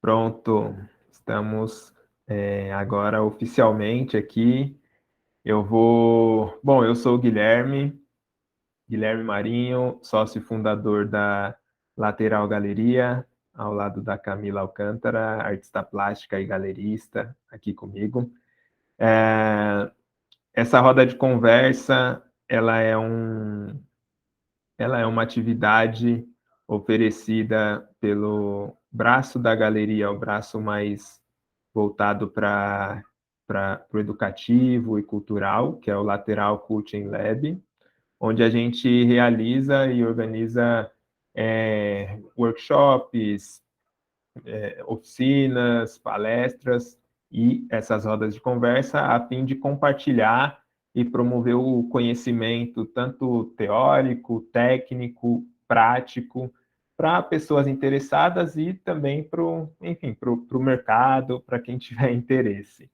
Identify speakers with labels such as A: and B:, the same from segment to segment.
A: Pronto, estamos agora oficialmente aqui. Bom, eu sou o Guilherme Marinho, sócio fundador da Lateral Galeria, ao lado da Camila Alcântara, artista plástica e galerista, aqui comigo. Essa roda de conversa, ela é uma atividade oferecida pelo braço da galeria, o braço mais voltado para o educativo e cultural, que é o Lateral Coaching Lab, onde a gente realiza e organiza workshops, oficinas, palestras e essas rodas de conversa a fim de compartilhar e promover o conhecimento tanto teórico, técnico, prático, para pessoas interessadas e também para o mercado, para quem tiver interesse.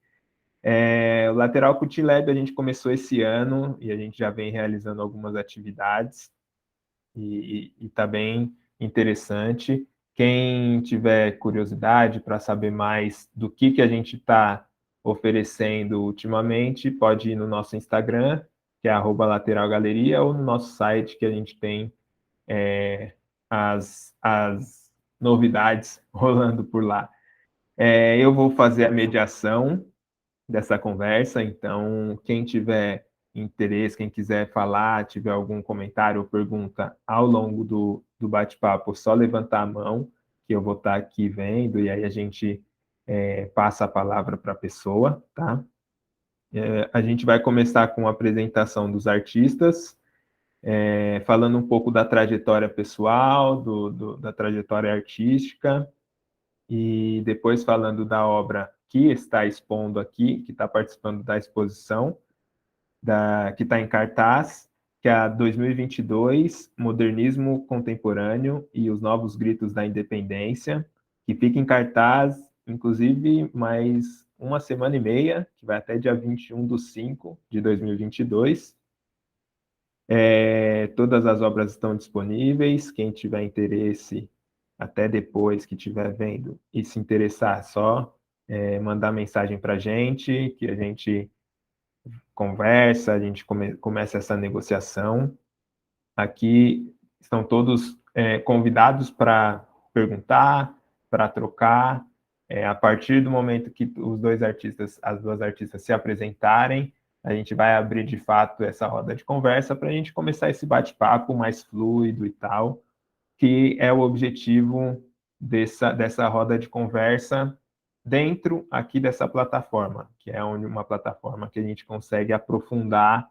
A: O Lateral Cult Lab a gente começou esse ano e a gente já vem realizando algumas atividades e está bem interessante. Quem tiver curiosidade para saber mais do que a gente está oferecendo ultimamente, pode ir no nosso Instagram, que é @lateralgaleria, ou no nosso site, que a gente tem as novidades rolando por lá. Eu vou fazer a mediação dessa conversa, então quem tiver interesse, quem quiser falar, tiver algum comentário ou pergunta ao longo do bate-papo, só levantar a mão, que eu vou estar aqui vendo, e aí a gente passa a palavra para a pessoa, tá? A gente vai começar com a apresentação dos artistas, falando um pouco da trajetória pessoal, da trajetória artística, e depois falando da obra que está expondo aqui, que está participando da exposição, que está em cartaz, que é a 2022, Modernismo Contemporâneo e os Novos Gritos da Independência, que fica em cartaz, inclusive, mais uma semana e meia, que vai até dia 21/5 de 2022. Todas as obras estão disponíveis, quem tiver interesse, até depois que estiver vendo e se interessar, só mandar mensagem para a gente, que a gente conversa, a gente começa essa negociação. Aqui estão todos convidados para perguntar, para trocar. A partir do momento que as duas artistas se apresentarem, a gente vai abrir de fato essa roda de conversa para a gente começar esse bate-papo mais fluido e tal, que é o objetivo dessa roda de conversa dentro aqui dessa plataforma, que é uma plataforma que a gente consegue aprofundar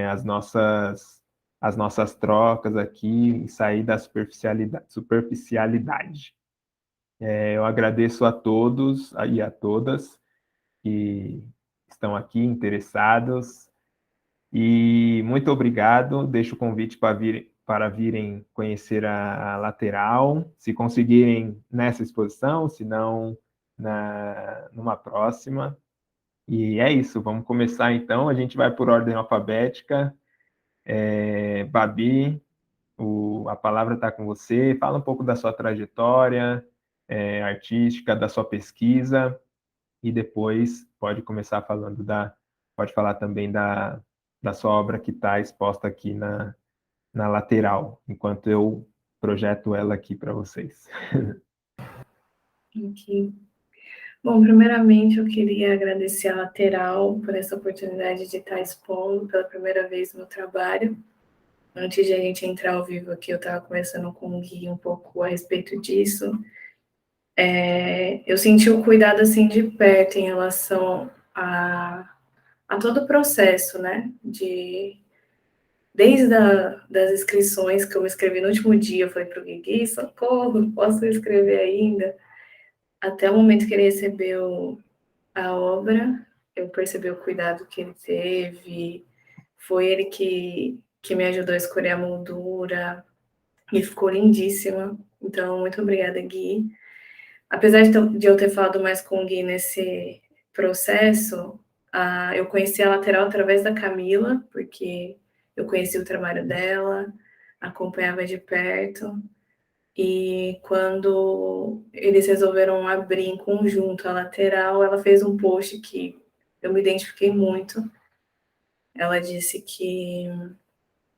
A: as nossas trocas aqui e sair da superficialidade. Eu agradeço a todos e a todas que estão aqui interessados e muito obrigado. Deixo o convite para virem conhecer a Lateral, se conseguirem nessa exposição, se não numa próxima. E é isso, vamos começar então. A gente vai por ordem alfabética. Babi, a palavra está com você. Fala um pouco da sua trajetória artística, da sua pesquisa, e depois pode falar também da sua obra que está exposta aqui na lateral, enquanto eu projeto ela aqui para vocês.
B: Ok. Bom, primeiramente eu queria agradecer a Lateral por essa oportunidade de estar expondo pela primeira vez o meu trabalho. Antes de a gente entrar ao vivo aqui, eu estava conversando com o Gui um pouco a respeito disso. Eu senti o cuidado assim de perto em relação a todo o processo, né? Desde das inscrições que eu escrevi no último dia, eu falei para o Gui, socorro, posso escrever ainda? Até o momento que ele recebeu a obra, eu percebi o cuidado que ele teve, foi ele que me ajudou a escolher a moldura, e ficou lindíssima. Então, muito obrigada, Gui. Apesar de eu ter falado mais com o Gui nesse processo, eu conheci a Lateral através da Camila, porque eu conheci o trabalho dela, acompanhava de perto, E quando eles resolveram abrir em conjunto a lateral, ela fez um post que eu me identifiquei muito. Ela disse que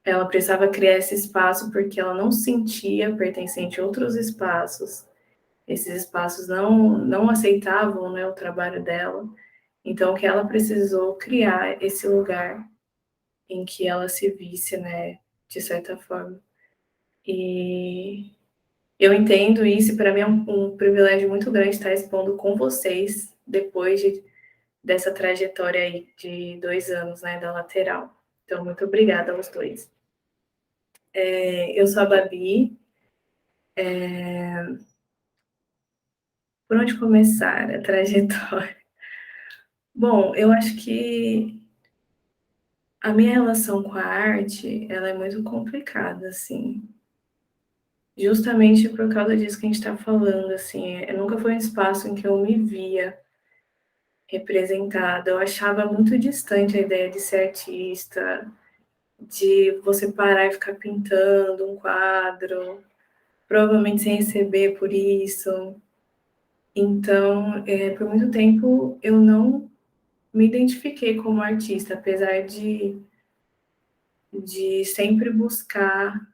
B: ela precisava criar esse espaço porque ela não se sentia pertencente a outros espaços. Esses espaços não aceitavam, né, o trabalho dela. Então, que ela precisou criar esse lugar em que ela se visse, né, de certa forma. E eu entendo isso, e para mim é um privilégio muito grande estar expondo com vocês depois dessa trajetória aí de 2 anos, né, da lateral. Então, muito obrigada aos dois. Eu sou a Babi. Por onde começar a trajetória? Bom, eu acho que a minha relação com a arte, ela é muito complicada, assim. Justamente por causa disso que a gente está falando, assim. Nunca foi um espaço em que eu me via representada. Eu achava muito distante a ideia de ser artista, de você parar e ficar pintando um quadro, provavelmente sem receber por isso. Então, por muito tempo, eu não me identifiquei como artista, apesar de sempre buscar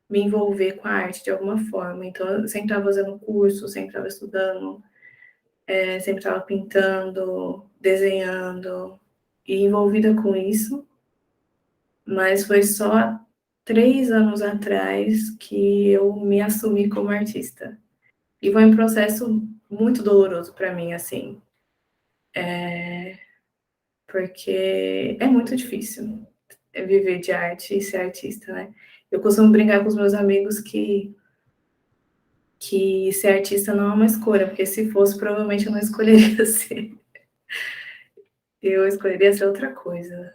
B: me envolver com a arte de alguma forma. Então, eu sempre estava fazendo curso, sempre estava estudando, sempre estava pintando, desenhando, e envolvida com isso. Mas foi só há 3 anos atrás que eu me assumi como artista. E foi um processo muito doloroso para mim, assim, porque é muito difícil viver de arte e ser artista, né? Eu costumo brincar com os meus amigos que ser artista não é uma escolha, porque se fosse, provavelmente eu não escolheria ser. Eu escolheria ser outra coisa,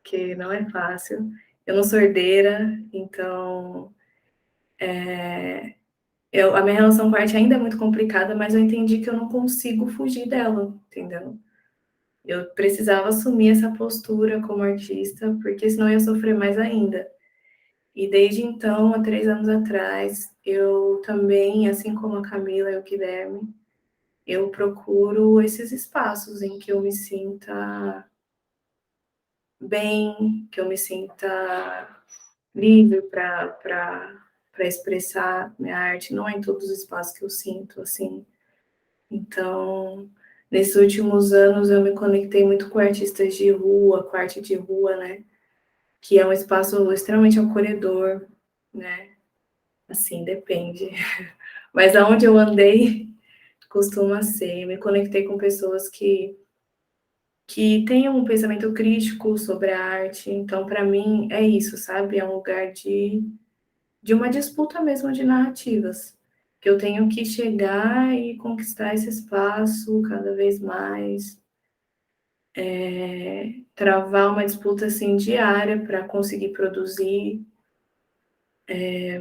B: que não é fácil. Eu não sou herdeira, então a minha relação com a arte ainda é muito complicada, mas eu entendi que eu não consigo fugir dela, entendeu? Eu precisava assumir essa postura como artista, porque senão eu ia sofrer mais ainda. E desde então, há 3 anos atrás, eu também, assim como a Camila e o Guilherme, eu procuro esses espaços em que eu me sinta bem, que eu me sinta livre para expressar minha arte. Não é em todos os espaços que eu sinto assim. Então, nesses últimos anos, eu me conectei muito com artistas de rua, com arte de rua, né? Que é um espaço extremamente acolhedor, né? Assim, depende. Mas aonde eu andei, costuma ser. Me conectei com pessoas que tenham um pensamento crítico sobre a arte. Então, para mim, é isso, sabe? É um lugar de uma disputa mesmo de narrativas. Que eu tenho que chegar e conquistar esse espaço cada vez mais. Travar uma disputa assim diária para conseguir produzir,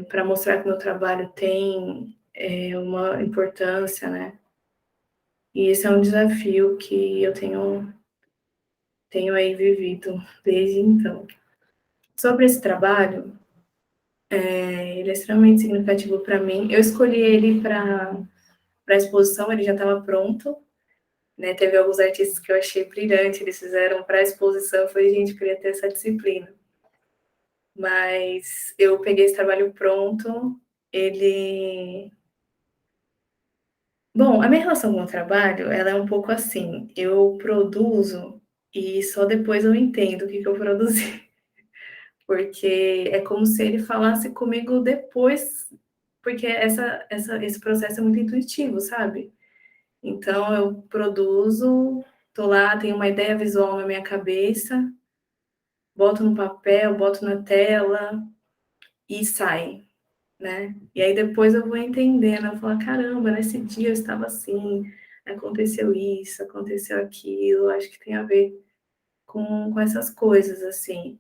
B: para mostrar que meu trabalho tem uma importância, né? E esse é um desafio que eu tenho aí vivido desde então. Sobre esse trabalho, ele é extremamente significativo para mim. Eu escolhi ele para a exposição, ele já estava pronto, né? Teve alguns artistas que eu achei brilhante, eles fizeram para a exposição. Eu falei, gente, eu queria ter essa disciplina. Mas eu peguei esse trabalho pronto, ele... Bom, a minha relação com o trabalho, ela é um pouco assim, eu produzo e só depois eu entendo o que eu produzi. Porque é como se ele falasse comigo depois, porque esse processo é muito intuitivo, sabe? Então eu produzo, tô lá, tenho uma ideia visual na minha cabeça, boto no papel, boto na tela e sai, né? E aí depois eu vou entendendo, eu falo, caramba, nesse dia eu estava assim, aconteceu isso, aconteceu aquilo, acho que tem a ver com essas coisas, assim.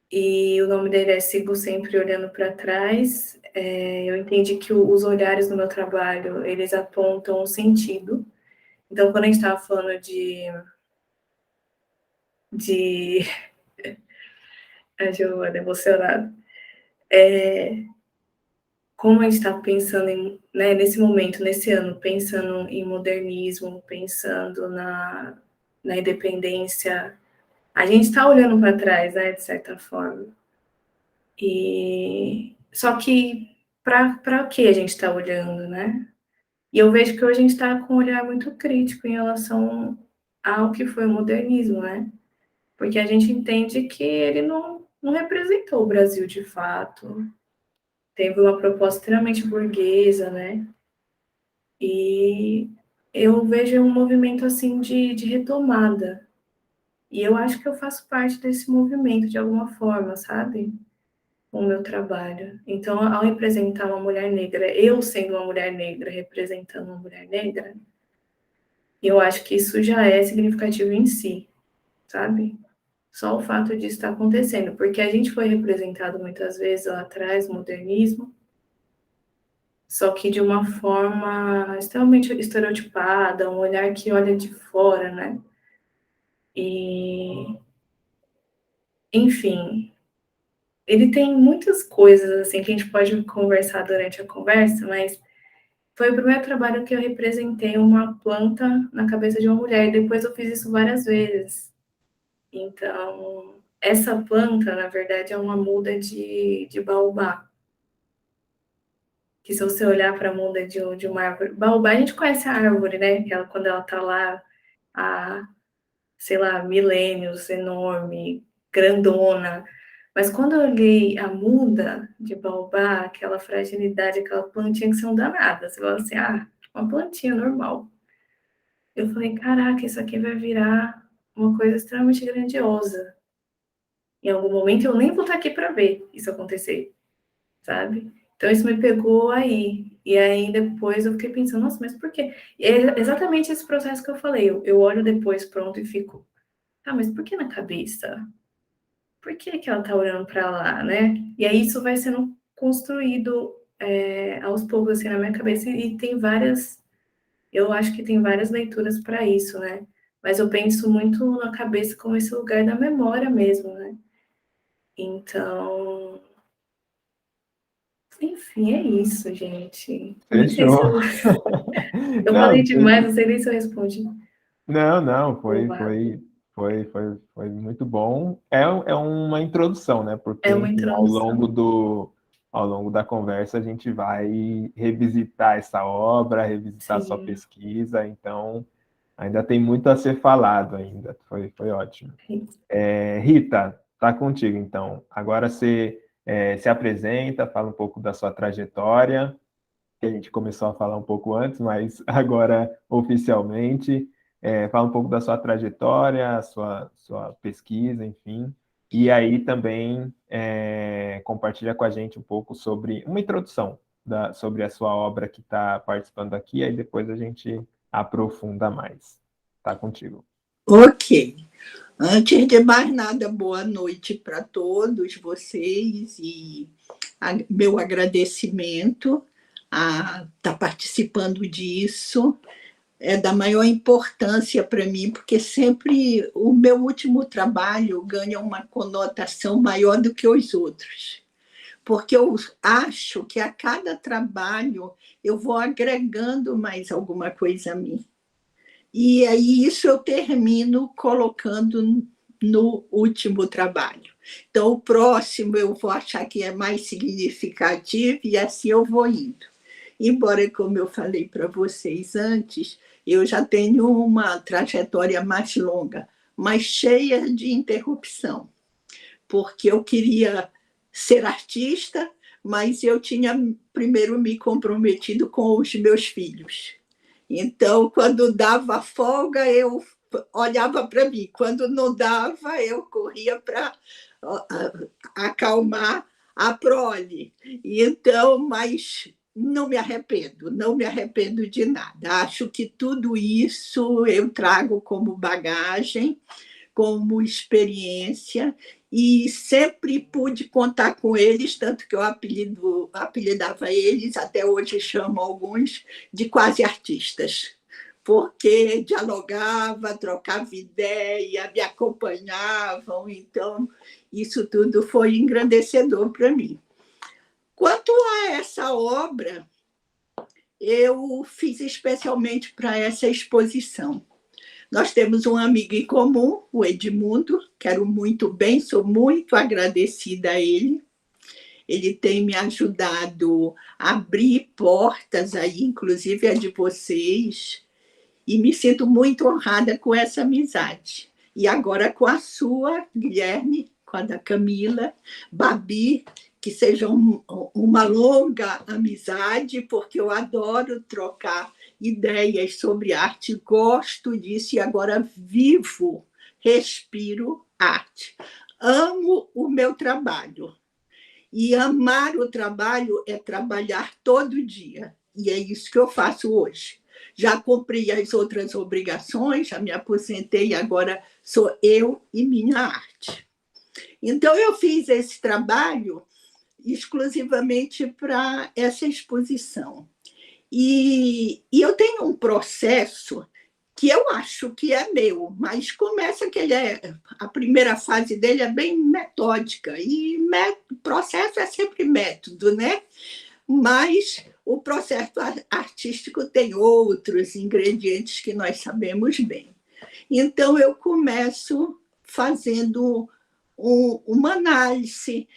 B: E o nome dele é Sigo Sempre Olhando para Trás. Eu entendi que os olhares no meu trabalho, eles apontam um sentido. Então, quando a gente estava falando de a Giovana emocionada, como a gente está pensando em, né, nesse momento, nesse ano, pensando em modernismo, pensando na independência, a gente está olhando para trás, né, de certa forma. E só que para o que a gente está olhando, né? E eu vejo que hoje a gente está com um olhar muito crítico em relação ao que foi o modernismo, né? Porque a gente entende que ele não representou o Brasil de fato, teve uma proposta extremamente burguesa, né? E eu vejo um movimento assim de retomada. E eu acho que eu faço parte desse movimento de alguma forma, sabe? Com o meu trabalho. Então, ao representar uma mulher negra, eu sendo uma mulher negra, representando uma mulher negra, eu acho que isso já é significativo em si, sabe? Só o fato disso estar acontecendo, porque a gente foi representado muitas vezes lá atrás, modernismo, só que de uma forma extremamente estereotipada, um olhar que olha de fora, né? E, enfim, ele tem muitas coisas assim que a gente pode conversar durante a conversa, mas foi o primeiro trabalho que eu representei uma planta na cabeça de uma mulher, e depois eu fiz isso várias vezes. Então, essa planta, na verdade, é uma muda de baobá. Que se você olhar para a muda de uma árvore. Baobá, a gente conhece a árvore, né? Quando ela está lá há, sei lá, milênios, enorme, grandona. Mas quando eu olhei a muda de baobá, aquela fragilidade, aquela plantinha que são danadas, você fala assim, uma plantinha normal. Eu falei, caraca, isso aqui vai virar uma coisa extremamente grandiosa. Em algum momento eu nem vou estar aqui para ver isso acontecer, sabe? Então isso me pegou aí. E aí depois eu fiquei pensando, nossa, mas por quê? E é exatamente esse processo que eu falei. Eu olho depois pronto e fico, mas por que na cabeça? Por que que ela tá olhando para lá, né? E aí isso vai sendo construído aos poucos assim na minha cabeça e tem várias, eu acho que tem várias leituras para isso, né? Mas eu penso muito na cabeça como esse lugar da memória mesmo, né? Então, enfim, é isso, gente. Nem sei se
A: Fechou.
B: eu
A: Não,
B: falei demais, não sei nem se eu respondi.
A: não,
B: Oba.
A: foi muito bom. É uma introdução, né? Porque,
B: É uma
A: enfim,
B: introdução.
A: ao longo da conversa, a gente vai revisitar essa obra, revisitar sua
B: Sim,
A: pesquisa, então ainda tem muito a ser falado ainda. Foi ótimo.
B: é isso.
A: Rita, tá contigo, então. Agora você se apresenta, fala um pouco da sua trajetória, que a gente começou a falar um pouco antes, mas agora oficialmente, fala um pouco da sua trajetória, sua pesquisa, enfim, e aí também compartilha com a gente um pouco sobre uma introdução sobre a sua obra que está participando aqui, aí depois a gente aprofunda mais. Tá contigo.
C: Ok. Antes de mais nada, boa noite para todos vocês e meu agradecimento a estar participando disso. É da maior importância para mim, porque sempre o meu último trabalho ganha uma conotação maior do que os outros. Porque eu acho que a cada trabalho eu vou agregando mais alguma coisa a mim. E aí isso eu termino colocando no último trabalho. Então, o próximo eu vou achar que é mais significativo e assim eu vou indo. Embora, como eu falei para vocês antes, eu já tenho uma trajetória mais longa, mas cheia de interrupção, porque eu queria ser artista, mas eu tinha primeiro me comprometido com os meus filhos. Então, quando dava folga, eu olhava para mim. Quando não dava, eu corria para acalmar a prole. Então, mas não me arrependo de nada. Acho que tudo isso eu trago como bagagem, como experiência, e sempre pude contar com eles, tanto que eu apelidava eles, até hoje chamo alguns, de quase artistas, porque dialogava, trocava ideia, me acompanhavam, então isso tudo foi engrandecedor para mim. Quanto a essa obra, eu fiz especialmente para essa exposição. Nós temos um amigo em comum, o Edmundo, quero muito bem, sou muito agradecida a ele. Ele tem me ajudado a abrir portas aí, inclusive a de vocês, e me sinto muito honrada com essa amizade. E agora com a sua, Guilherme, com a da Camila, Babi, que seja uma longa amizade, porque eu adoro trocar ideias sobre arte, gosto disso e agora vivo, respiro arte. Amo o meu trabalho. E amar o trabalho é trabalhar todo dia. E é isso que eu faço hoje. Já cumpri as outras obrigações, já me aposentei, agora sou eu e minha arte. Então, eu fiz esse trabalho exclusivamente para essa exposição. E eu tenho um processo que eu acho que é meu, mas começa que a primeira fase dele é bem metódica, e processo é sempre método, né? Mas o processo artístico tem outros ingredientes que nós sabemos bem. Então, eu começo fazendo uma análise,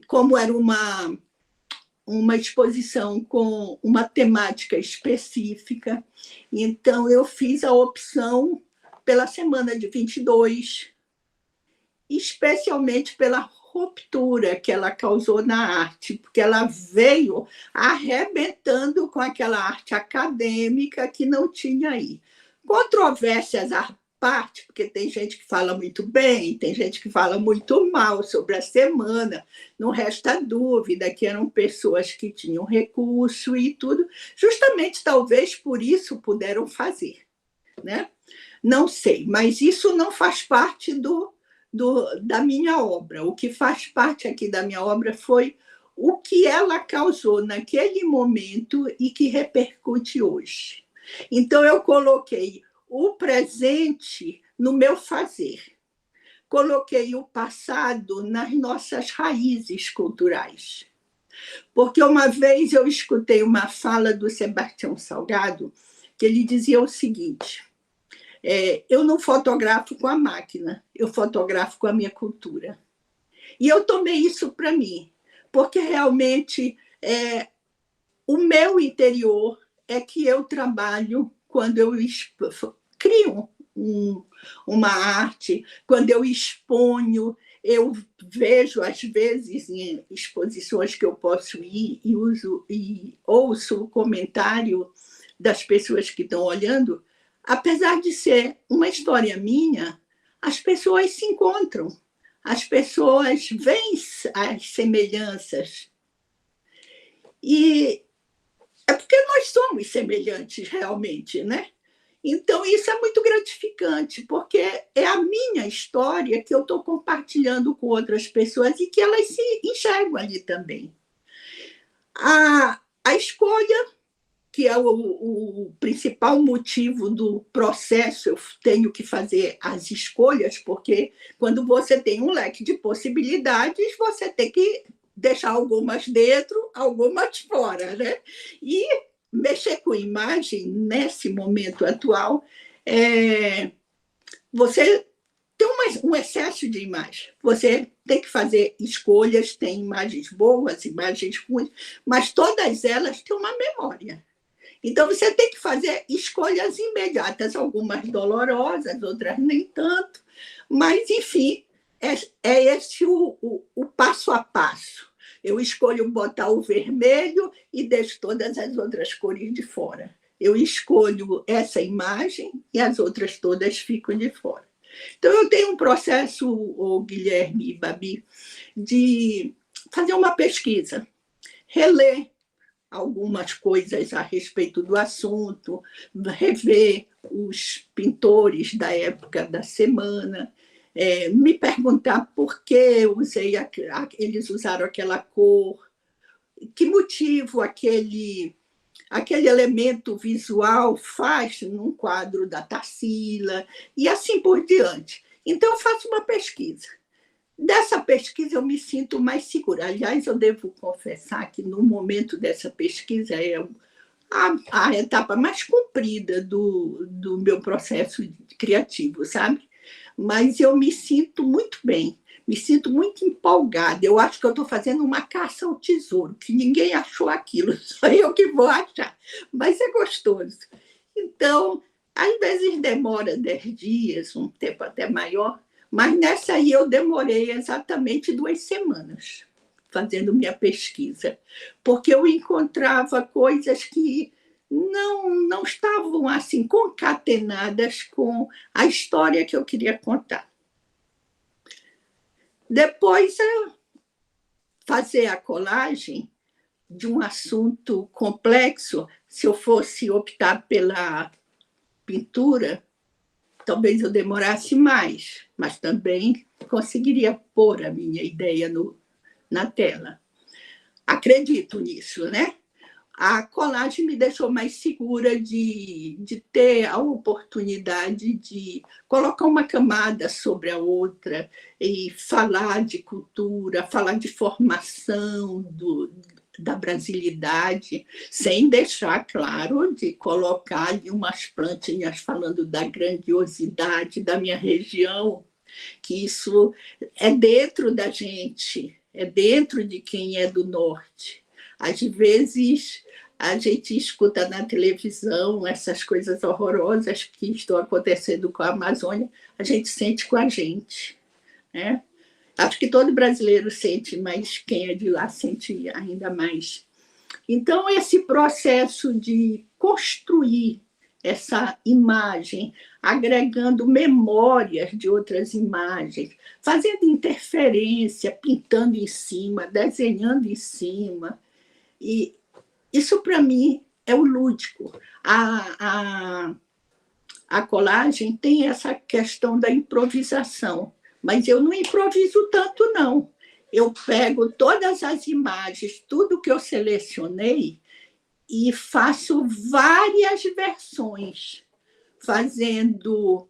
C: como era uma exposição com uma temática específica. Então, eu fiz a opção pela semana de 22, especialmente pela ruptura que ela causou na arte, porque ela veio arrebentando com aquela arte acadêmica que não tinha aí. Controvérsias à parte, porque tem gente que fala muito bem, tem gente que fala muito mal sobre a semana, não resta dúvida que eram pessoas que tinham recurso e tudo, justamente talvez por isso puderam fazer, né? Não sei, mas isso não faz parte da minha obra. O que faz parte aqui da minha obra foi o que ela causou naquele momento e que repercute hoje. Então, eu coloquei o presente no meu fazer. Coloquei o passado nas nossas raízes culturais. Porque uma vez eu escutei uma fala do Sebastião Salgado, que ele dizia o seguinte: eu não fotografo com a máquina, eu fotografo com a minha cultura. E eu tomei isso para mim, porque realmente o meu interior é que eu trabalho quando eu crio uma arte, quando eu exponho, eu vejo, às vezes, em exposições que eu posso ir e ouço o comentário das pessoas que estão olhando. Apesar de ser uma história minha, as pessoas se encontram, as pessoas veem as semelhanças. E é porque nós somos semelhantes realmente, né? Então, isso é muito gratificante, porque é a minha história que eu estou compartilhando com outras pessoas e que elas se enxergam ali também. A escolha, que é o principal motivo do processo, eu tenho que fazer as escolhas, porque quando você tem um leque de possibilidades, você tem que deixar algumas dentro, algumas fora, né? E mexer com imagem, nesse momento atual, você tem um excesso de imagem. Você tem que fazer escolhas, tem imagens boas, imagens ruins, mas todas elas têm uma memória. Então, você tem que fazer escolhas imediatas, algumas dolorosas, outras nem tanto, mas, enfim, é esse o passo a passo. Eu escolho botar o vermelho e deixo todas as outras cores de fora. Eu escolho essa imagem e as outras todas ficam de fora. Então, eu tenho um processo, Guilherme e Babi, de fazer uma pesquisa, reler algumas coisas a respeito do assunto, rever os pintores da época da semana, me perguntar por que eles usaram aquela cor, que motivo aquele elemento visual faz num quadro da Tarsila, e assim por diante. Então, eu faço uma pesquisa. Dessa pesquisa eu me sinto mais segura. Aliás, eu devo confessar que no momento dessa pesquisa é a etapa mais comprida do meu processo criativo, sabe? Mas eu me sinto muito bem, me sinto muito empolgada. Eu acho que eu estou fazendo uma caça ao tesouro, que ninguém achou aquilo, só eu que vou achar. Mas é gostoso. Então, às vezes demora 10 dias, um tempo até maior, mas nessa aí eu demorei exatamente 2 semanas fazendo minha pesquisa, porque eu encontrava coisas que não estavam assim concatenadas com a história que eu queria contar. Depois, fazer a colagem de um assunto complexo, se eu fosse optar pela pintura, talvez eu demorasse mais, mas também conseguiria pôr a minha ideia na tela. Acredito nisso, né? A colagem me deixou mais segura de ter a oportunidade de colocar uma camada sobre a outra e falar de cultura, falar de formação da brasilidade, sem deixar, claro, de colocar ali umas plantinhas falando da grandiosidade da minha região, que isso é dentro da gente, é dentro de quem é do norte. Às vezes, a gente escuta na televisão essas coisas horrorosas que estão acontecendo com a Amazônia, a gente sente com a gente, né? Acho que todo brasileiro sente, mas quem é de lá sente ainda mais. Então, esse processo de construir essa imagem, agregando memórias de outras imagens, fazendo interferência, pintando em cima, desenhando em cima. E isso, para mim, é o lúdico. A colagem tem essa questão da improvisação, mas eu não improviso tanto, não. Eu pego todas as imagens, tudo que eu selecionei, e faço várias versões, fazendo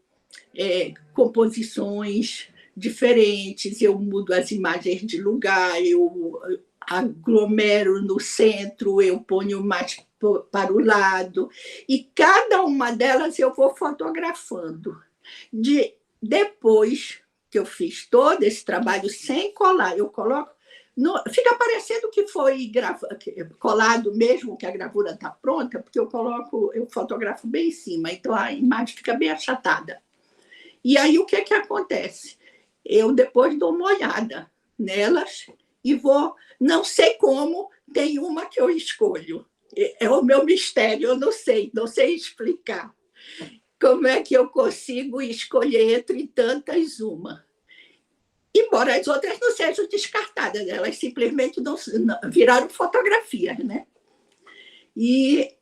C: composições diferentes. Eu mudo as imagens de lugar, eu aglomero no centro, eu ponho mais para o lado, e cada uma delas eu vou fotografando. Depois que eu fiz todo esse trabalho sem colar, eu coloco. Fica parecendo que foi colado mesmo, que a gravura está pronta, porque eu fotografo bem em cima, então a imagem fica bem achatada. E aí o que acontece? Eu depois dou uma olhada nelas e vou, não sei como, tem uma que eu escolho. É o meu mistério, eu não sei explicar. Como é que eu consigo escolher entre tantas uma? Embora as outras não sejam descartadas, elas simplesmente não viraram fotografias, né? E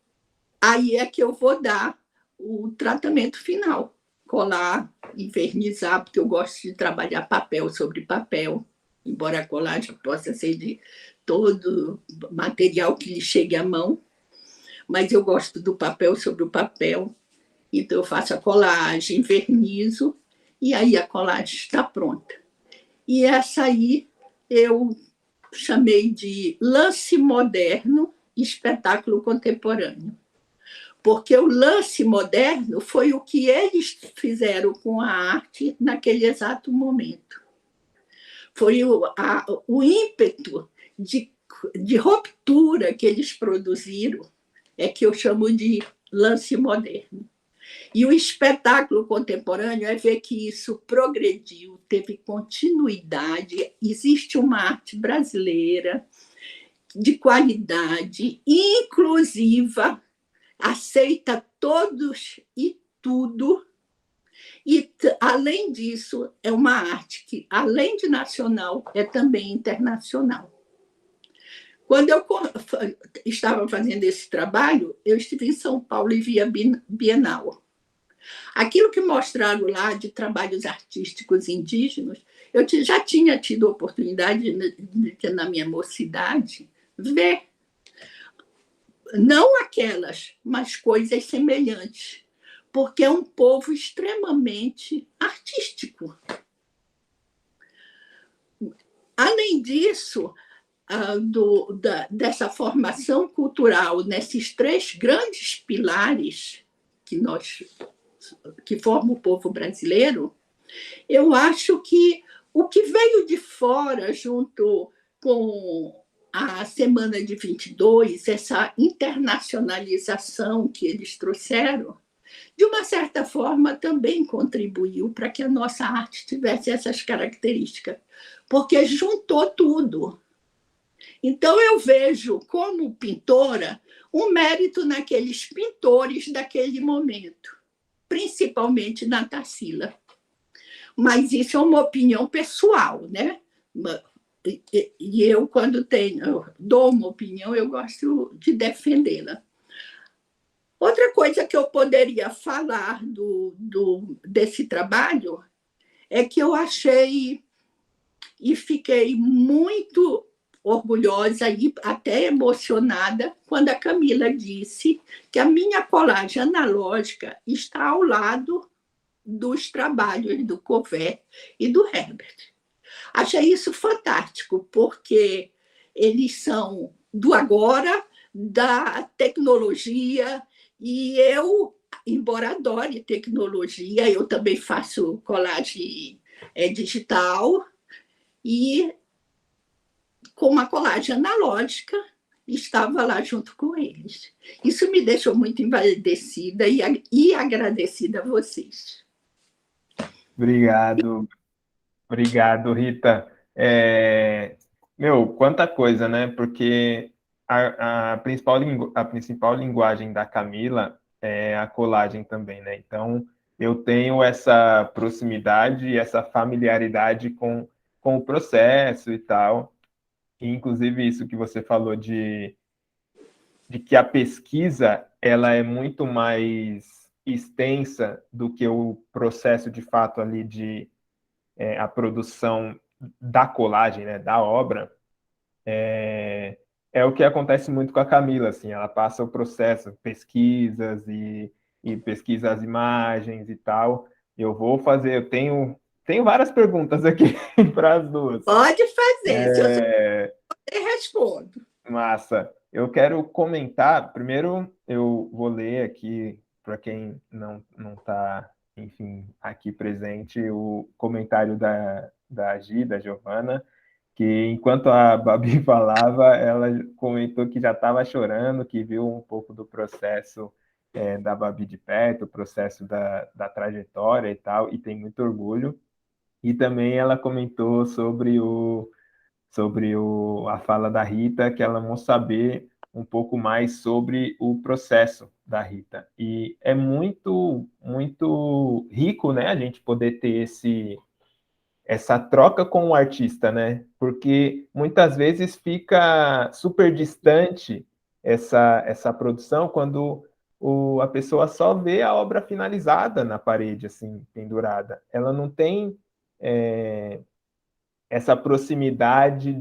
C: aí é que eu vou dar o tratamento final, colar, envernizar, porque eu gosto de trabalhar papel sobre papel, embora a colagem possa ser de todo material que lhe chegue à mão, mas eu gosto do papel sobre o papel, então eu faço a colagem, envernizo, e aí a colagem está pronta. E essa aí eu chamei de lance moderno, espetáculo contemporâneo. Porque o lance moderno foi o que eles fizeram com a arte naquele exato momento. Foi o ímpeto de ruptura que eles produziram, é que eu chamo de lance moderno. E o espetáculo contemporâneo é ver que isso progrediu, teve continuidade, existe uma arte brasileira de qualidade, inclusiva, aceita todos e tudo, e, além disso, é uma arte que, além de nacional, é também internacional. Quando eu estava fazendo esse trabalho, eu estive em São Paulo e vi a Bienal. Aquilo que mostraram lá de trabalhos artísticos indígenas, eu já tinha tido a oportunidade, na minha mocidade, ver. Não aquelas, mas coisas semelhantes, porque é um povo extremamente artístico. Além disso, dessa formação cultural nesses 3 grandes pilares que formam o povo brasileiro, eu acho que o que veio de fora, junto com a Semana de 22, essa internacionalização que eles trouxeram, de uma certa forma também contribuiu para que a nossa arte tivesse essas características, porque juntou tudo. Então, eu vejo, como pintora, um mérito naqueles pintores daquele momento, principalmente na Tarsila. Mas isso é uma opinião pessoal, né? E eu, quando dou uma opinião, eu gosto de defendê-la. Outra coisa que eu poderia falar desse trabalho é que eu achei e fiquei muito orgulhosa e até emocionada quando a Camila disse que a minha colagem analógica está ao lado dos trabalhos do Couvet e do Herbert. Achei isso fantástico, porque eles são do agora, da tecnologia, e eu, embora adore tecnologia, eu também faço colagem digital, e com uma colagem analógica, estava lá junto com eles. Isso me deixou muito envaidecida e agradecida a vocês.
A: Obrigado, obrigado, Rita. Meu, quanta coisa, né? Porque a principal linguagem da Camila é a colagem também, né? Então, eu tenho essa proximidade e essa familiaridade com o processo e tal. E, inclusive, isso que você falou de que a pesquisa ela é muito mais extensa do que o processo de fato ali de a produção da colagem, né, da obra, é o que acontece muito com a Camila, assim, ela passa o processo, pesquisas e pesquisa as imagens e tal. Eu vou fazer, tenho várias perguntas aqui para as duas.
C: Pode fazer, se eu respondo.
A: Massa. Eu quero comentar, primeiro eu vou ler aqui, para quem não está, enfim, aqui presente, o comentário da Gi, da Giovana, que enquanto a Babi falava, ela comentou que já estava chorando, que viu um pouco do processo da Babi de perto, o processo da trajetória e tal, e tem muito orgulho. E também ela comentou a fala da Rita, que ela não saber um pouco mais sobre o processo da Rita. E é muito, muito rico, né, a gente poder ter essa troca com o artista, né? Porque muitas vezes fica super distante essa produção quando a pessoa só vê a obra finalizada na parede, assim, pendurada. Ela não tem essa proximidade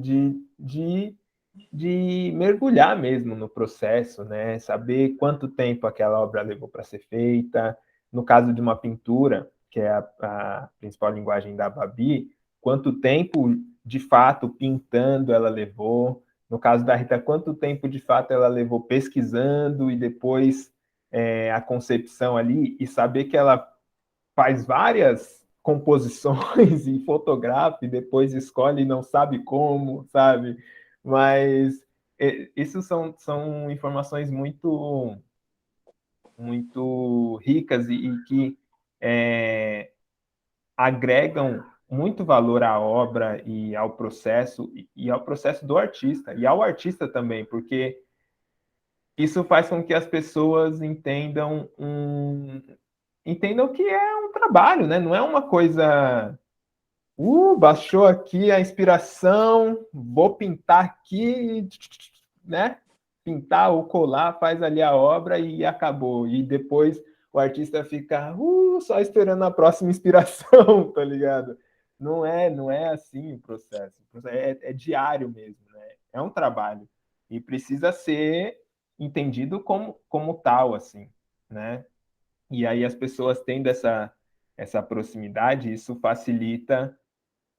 A: de mergulhar mesmo no processo, né? Saber quanto tempo aquela obra levou para ser feita. No caso de uma pintura, que é a principal linguagem da Babi, quanto tempo de fato pintando ela levou. No caso da Rita, quanto tempo de fato ela levou pesquisando e depois a concepção ali, e saber que ela faz várias composições e fotografa e depois escolhe e não sabe como, sabe? Mas isso são informações muito ricas e que agregam muito valor à obra e ao processo do artista e ao artista também, porque isso faz com que as pessoas entendam que é um trabalho, né? Não é uma coisa. Baixou aqui a inspiração, vou pintar aqui, né? Pintar ou colar, faz ali a obra e acabou. E depois o artista fica só esperando a próxima inspiração, tá ligado? Não é assim o processo. O processo é diário mesmo, né? É um trabalho. E precisa ser entendido como tal, assim, né? E aí as pessoas tendo essa proximidade, isso facilita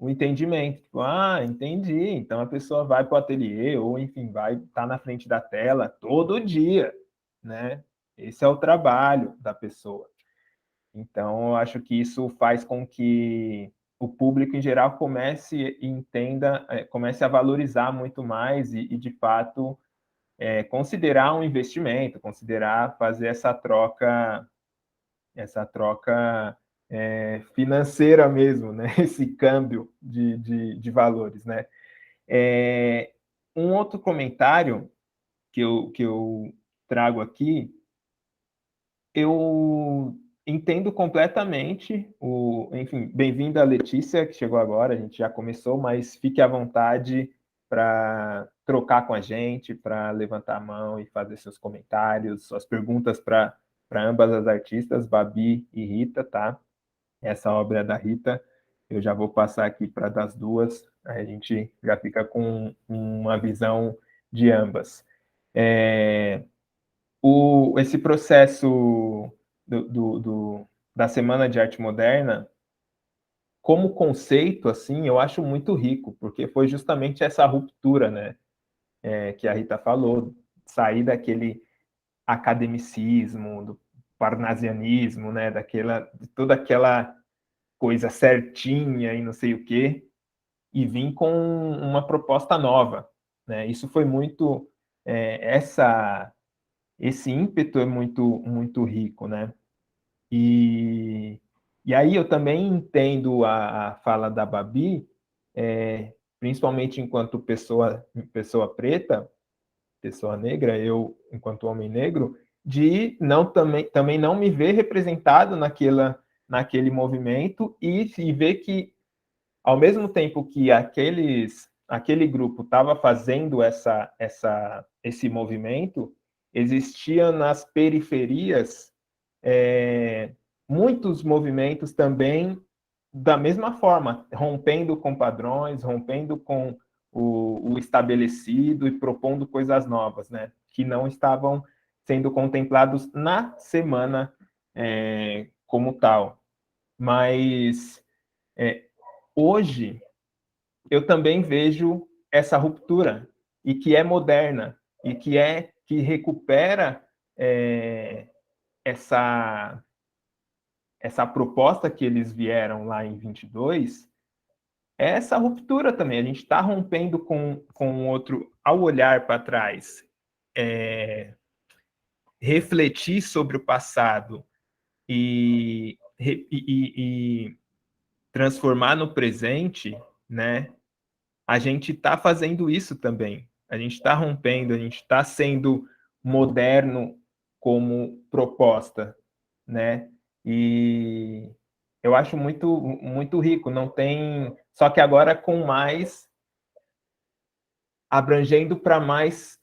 A: o entendimento. Tipo, entendi. Então a pessoa vai para o ateliê, ou enfim, vai estar na frente da tela todo dia, né? Esse é o trabalho da pessoa. Então, eu acho que isso faz com que o público em geral comece e entenda, comece a valorizar muito mais e de fato, considerar um investimento, considerar fazer essa troca financeira mesmo, né? Esse câmbio de valores, né? Um outro comentário que eu trago aqui, eu entendo completamente enfim, bem-vinda a Letícia, que chegou agora, a gente já começou, mas fique à vontade para trocar com a gente, para levantar a mão e fazer seus comentários, suas perguntas para ambas as artistas, Babi e Rita, tá? Essa obra é da Rita, eu já vou passar aqui para das duas, aí a gente já fica com uma visão de ambas. Esse processo da Semana de Arte Moderna, como conceito, assim, eu acho muito rico, porque foi justamente essa ruptura, né, que a Rita falou, sair daquele academicismo, do parnasianismo, né, de toda aquela coisa certinha e não sei o quê, e vir com uma proposta nova, né? Isso foi muito esse ímpeto é muito rico, né? E aí eu também entendo a fala da Babi, principalmente enquanto pessoa preta, pessoa negra, eu enquanto homem negro, de também não me ver representado naquele movimento e ver que, ao mesmo tempo que aquele grupo estava fazendo esse movimento, existia nas periferias muitos movimentos também da mesma forma, rompendo com padrões, rompendo com o estabelecido e propondo coisas novas, né? Que não estavam sendo contemplados na semana como tal. Mas hoje eu também vejo essa ruptura e que é moderna e que recupera essa proposta que eles vieram lá em 22, é essa ruptura também. A gente está rompendo com outro, ao olhar para trás, refletir sobre o passado e transformar no presente, né? A gente está fazendo isso também. A gente está rompendo, a gente está sendo moderno como proposta, né? E eu acho muito rico. Não tem, só que agora com mais abrangendo para mais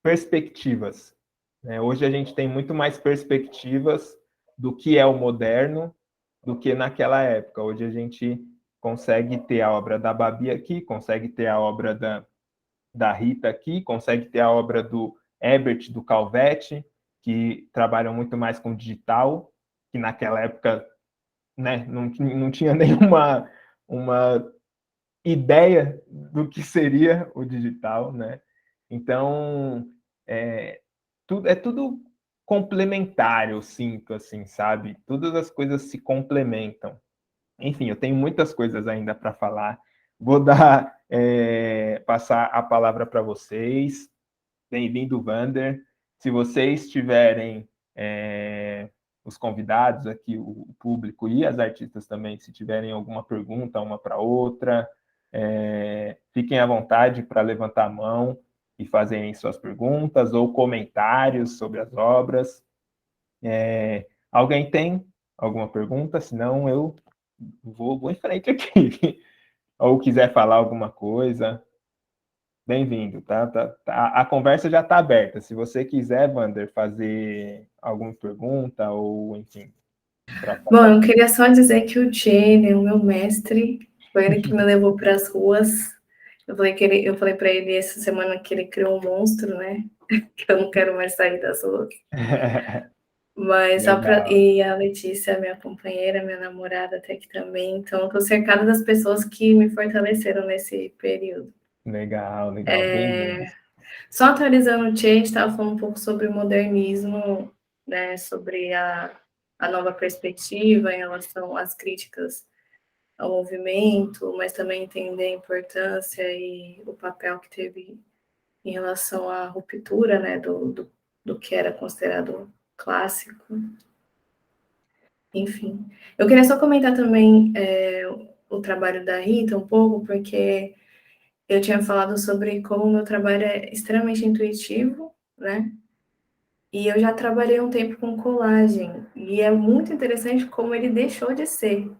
A: perspectivas, né? Hoje a gente tem muito mais perspectivas do que é o moderno do que naquela época. Hoje a gente consegue ter a obra da Babi aqui, consegue ter a obra da Rita aqui, consegue ter a obra do Herbert, do Calvetti, que trabalham muito mais com digital, que naquela época, né, não tinha nenhuma uma ideia do que seria o digital, né? Então, tudo complementar, eu sinto, assim, sabe? Todas as coisas se complementam. Enfim, eu tenho muitas coisas ainda para falar. Vou passar a palavra para vocês. Bem-vindo, Vander. Se vocês tiverem os convidados aqui, o público e as artistas também, se tiverem alguma pergunta uma para outra, fiquem à vontade para levantar a mão e fazerem suas perguntas ou comentários sobre as obras. Alguém tem alguma pergunta? Senão eu vou em frente aqui. Ou quiser falar alguma coisa, bem-vindo, tá? A conversa já está aberta. Se você quiser, Vander, fazer alguma pergunta ou, enfim.
B: Bom, eu queria só dizer que o Jenny, o meu mestre, foi ele que me levou para as ruas. Eu falei para ele essa semana que ele criou um monstro, né? Que eu não quero mais sair das ruas. Mas
A: Legal,
B: e a Letícia, minha companheira, minha namorada até aqui também. Então, estou cercada das pessoas que me fortaleceram nesse período.
A: legal, bem-vindos.
B: Só atualizando o Tchê, a gente estava falando um pouco sobre o modernismo, né, sobre a nova perspectiva em relação às críticas ao movimento, mas também entender a importância e o papel que teve em relação à ruptura, né, do que era considerado clássico. Enfim, eu queria só comentar também o trabalho da Rita um pouco, porque eu tinha falado sobre como o meu trabalho é extremamente intuitivo, né? E eu já trabalhei um tempo com colagem, e é muito interessante como ele deixou de ser.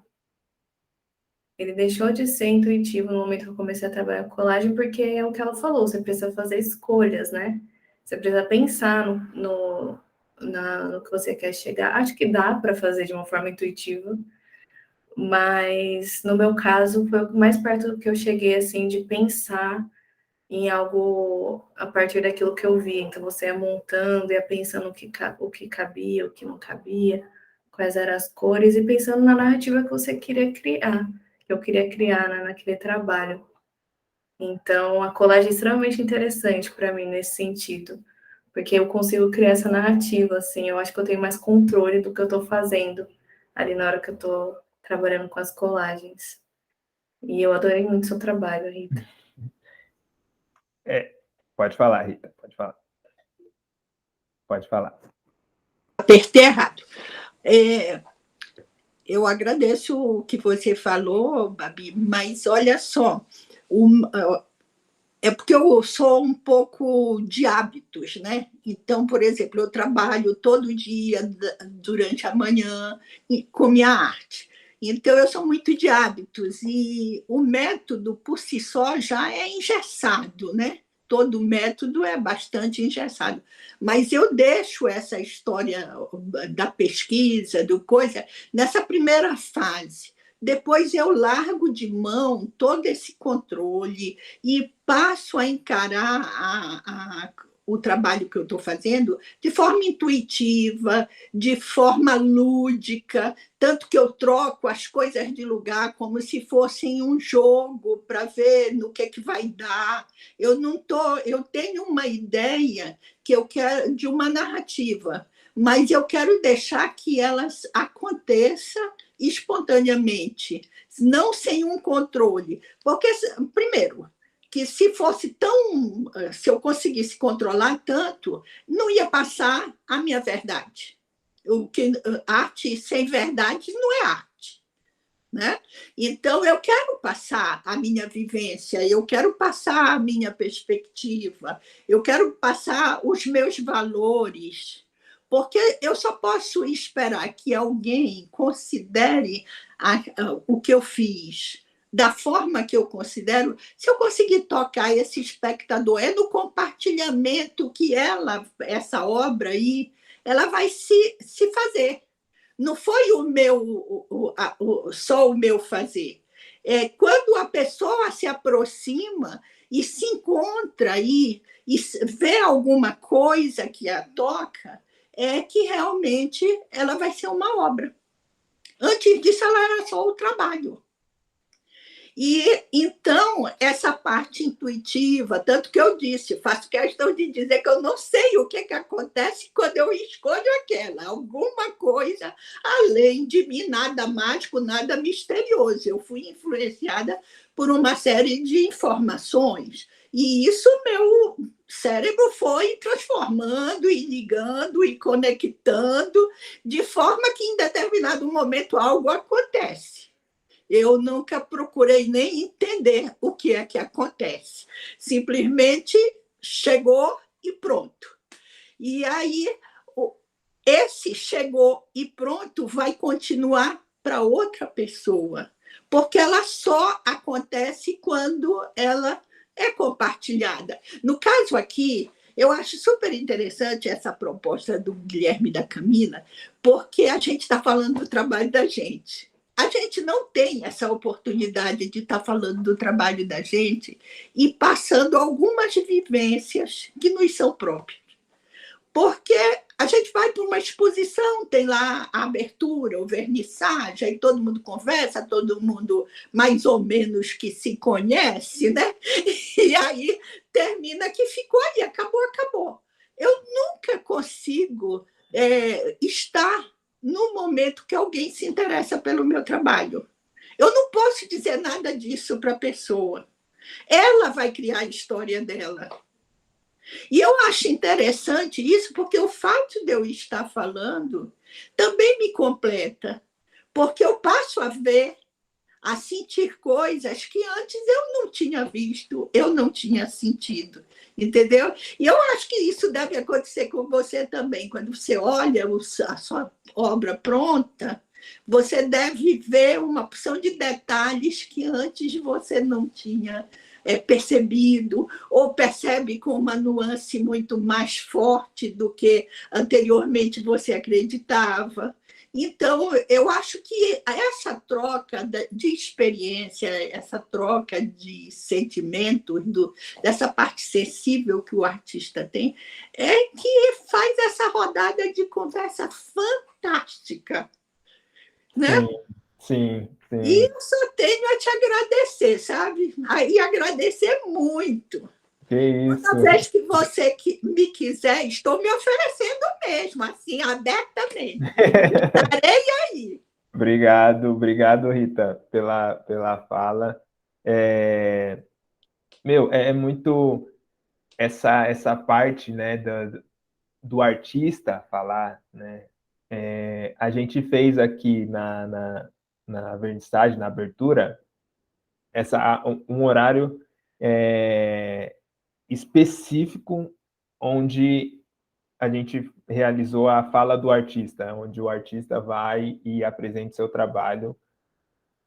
B: Ele deixou de ser intuitivo no momento que eu comecei a trabalhar com colagem, porque é o que ela falou, você precisa fazer escolhas, né? Você precisa pensar no que você quer chegar. Acho que dá para fazer de uma forma intuitiva, mas no meu caso foi o mais perto do que eu cheguei, assim, de pensar em algo a partir daquilo que eu vi. Então, você ia montando, ia pensando o que cabia, o que não cabia, quais eram as cores, e pensando na narrativa que você queria criar, que eu queria criar, né, naquele trabalho. Então, a colagem é extremamente interessante para mim nesse sentido, porque eu consigo criar essa narrativa, assim, eu acho que eu tenho mais controle do que eu estou fazendo ali na hora que eu estou trabalhando com as colagens. E eu adorei muito o seu trabalho, Rita.
A: É, pode falar, Rita, pode falar. Pode falar.
C: Apertei errado. Eu agradeço o que você falou, Babi, mas olha só, é porque eu sou um pouco de hábitos, né? Então, por exemplo, eu trabalho todo dia, durante a manhã, com minha arte. Então, eu sou muito de hábitos, e o método, por si só, já é engessado, né? Todo método é bastante engessado. Mas eu deixo essa história da pesquisa, do coisa, nessa primeira fase. Depois eu largo de mão todo esse controle e passo a encarar o trabalho que eu estou fazendo de forma intuitiva, de forma lúdica, tanto que eu troco as coisas de lugar como se fossem um jogo para ver no que vai dar. Eu tenho uma ideia que eu quero de uma narrativa, mas eu quero deixar que ela aconteça espontaneamente, não sem um controle. Porque, primeiro, que se eu conseguisse controlar tanto, não ia passar a minha verdade. Arte sem verdade não é arte, né? Então, eu quero passar a minha vivência, eu quero passar a minha perspectiva, eu quero passar os meus valores, porque eu só posso esperar que alguém considere o que eu fiz da forma que eu considero, se eu conseguir tocar esse espectador, é no compartilhamento que essa obra aí, ela vai se fazer. Não foi só o meu fazer. Quando a pessoa se aproxima e se encontra aí e vê alguma coisa que a toca, é que realmente ela vai ser uma obra. Antes disso, ela era só o trabalho. E então, essa parte intuitiva, tanto que eu disse, faço questão de dizer que eu não sei o que acontece quando eu escolho aquela, alguma coisa além de mim, nada mágico, nada misterioso. Eu fui influenciada por uma série de informações, e isso meu cérebro foi transformando e ligando e conectando, de forma que em determinado momento algo acontece. Eu nunca procurei nem entender o que é que acontece. Simplesmente chegou e pronto. E aí, esse chegou e pronto vai continuar para outra pessoa, porque ela só acontece quando ela é compartilhada. No caso aqui, eu acho super interessante essa proposta do Guilherme e da Camila, porque a gente está falando do trabalho da gente. A gente não tem essa oportunidade de estar falando do trabalho da gente e passando algumas vivências que nos são próprias. Porque A gente vai para uma exposição, tem lá a abertura, o vernissage, aí todo mundo conversa, todo mundo mais ou menos que se conhece, né? E aí termina que ficou aí, acabou, acabou. Eu nunca consigo estar no momento que alguém se interessa pelo meu trabalho. Eu não posso dizer nada disso para a pessoa. Ela vai criar a história dela. E eu acho interessante isso, porque o fato de eu estar falando também me completa, porque eu passo a ver, a sentir coisas que antes eu não tinha visto, eu não tinha sentido, entendeu? E eu acho que isso deve acontecer com você também. Quando você olha a sua obra pronta, você deve ver uma porção de detalhes que antes você não tinha percebido, ou percebe com uma nuance muito mais forte do que anteriormente você acreditava. Então, eu acho que essa troca de experiência, essa troca de sentimentos, dessa parte sensível que o artista tem, é que faz essa rodada de conversa fantástica, né?
A: Sim,
C: E
A: sim.
C: eu só tenho a te agradecer, sabe? E agradecer muito.
A: Que
C: Toda
A: isso.
C: vez que você me quiser, estou me oferecendo mesmo, assim, abertamente. Estarei aí.
A: Obrigado, Rita, pela fala. É muito essa parte, né, do artista falar, né? A gente fez aqui na vernissage, na abertura, um horário específico onde a gente realizou a fala do artista, onde o artista vai e apresenta seu trabalho.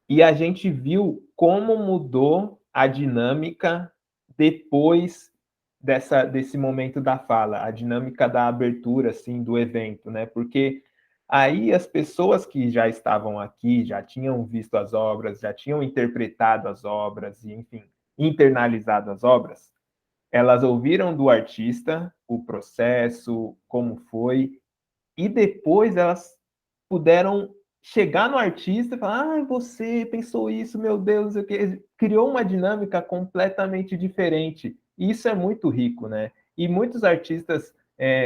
A: E a gente viu como mudou a dinâmica depois desse momento da fala, a dinâmica da abertura, assim, do evento, né? Porque aí as pessoas que já estavam aqui, já tinham visto as obras, já tinham interpretado as obras, e, enfim, internalizado as obras, elas ouviram do artista o processo, como foi, e depois elas puderam chegar no artista e falar: ah, você pensou isso, meu Deus, criou uma dinâmica completamente diferente. E isso é muito rico, né? E muitos artistas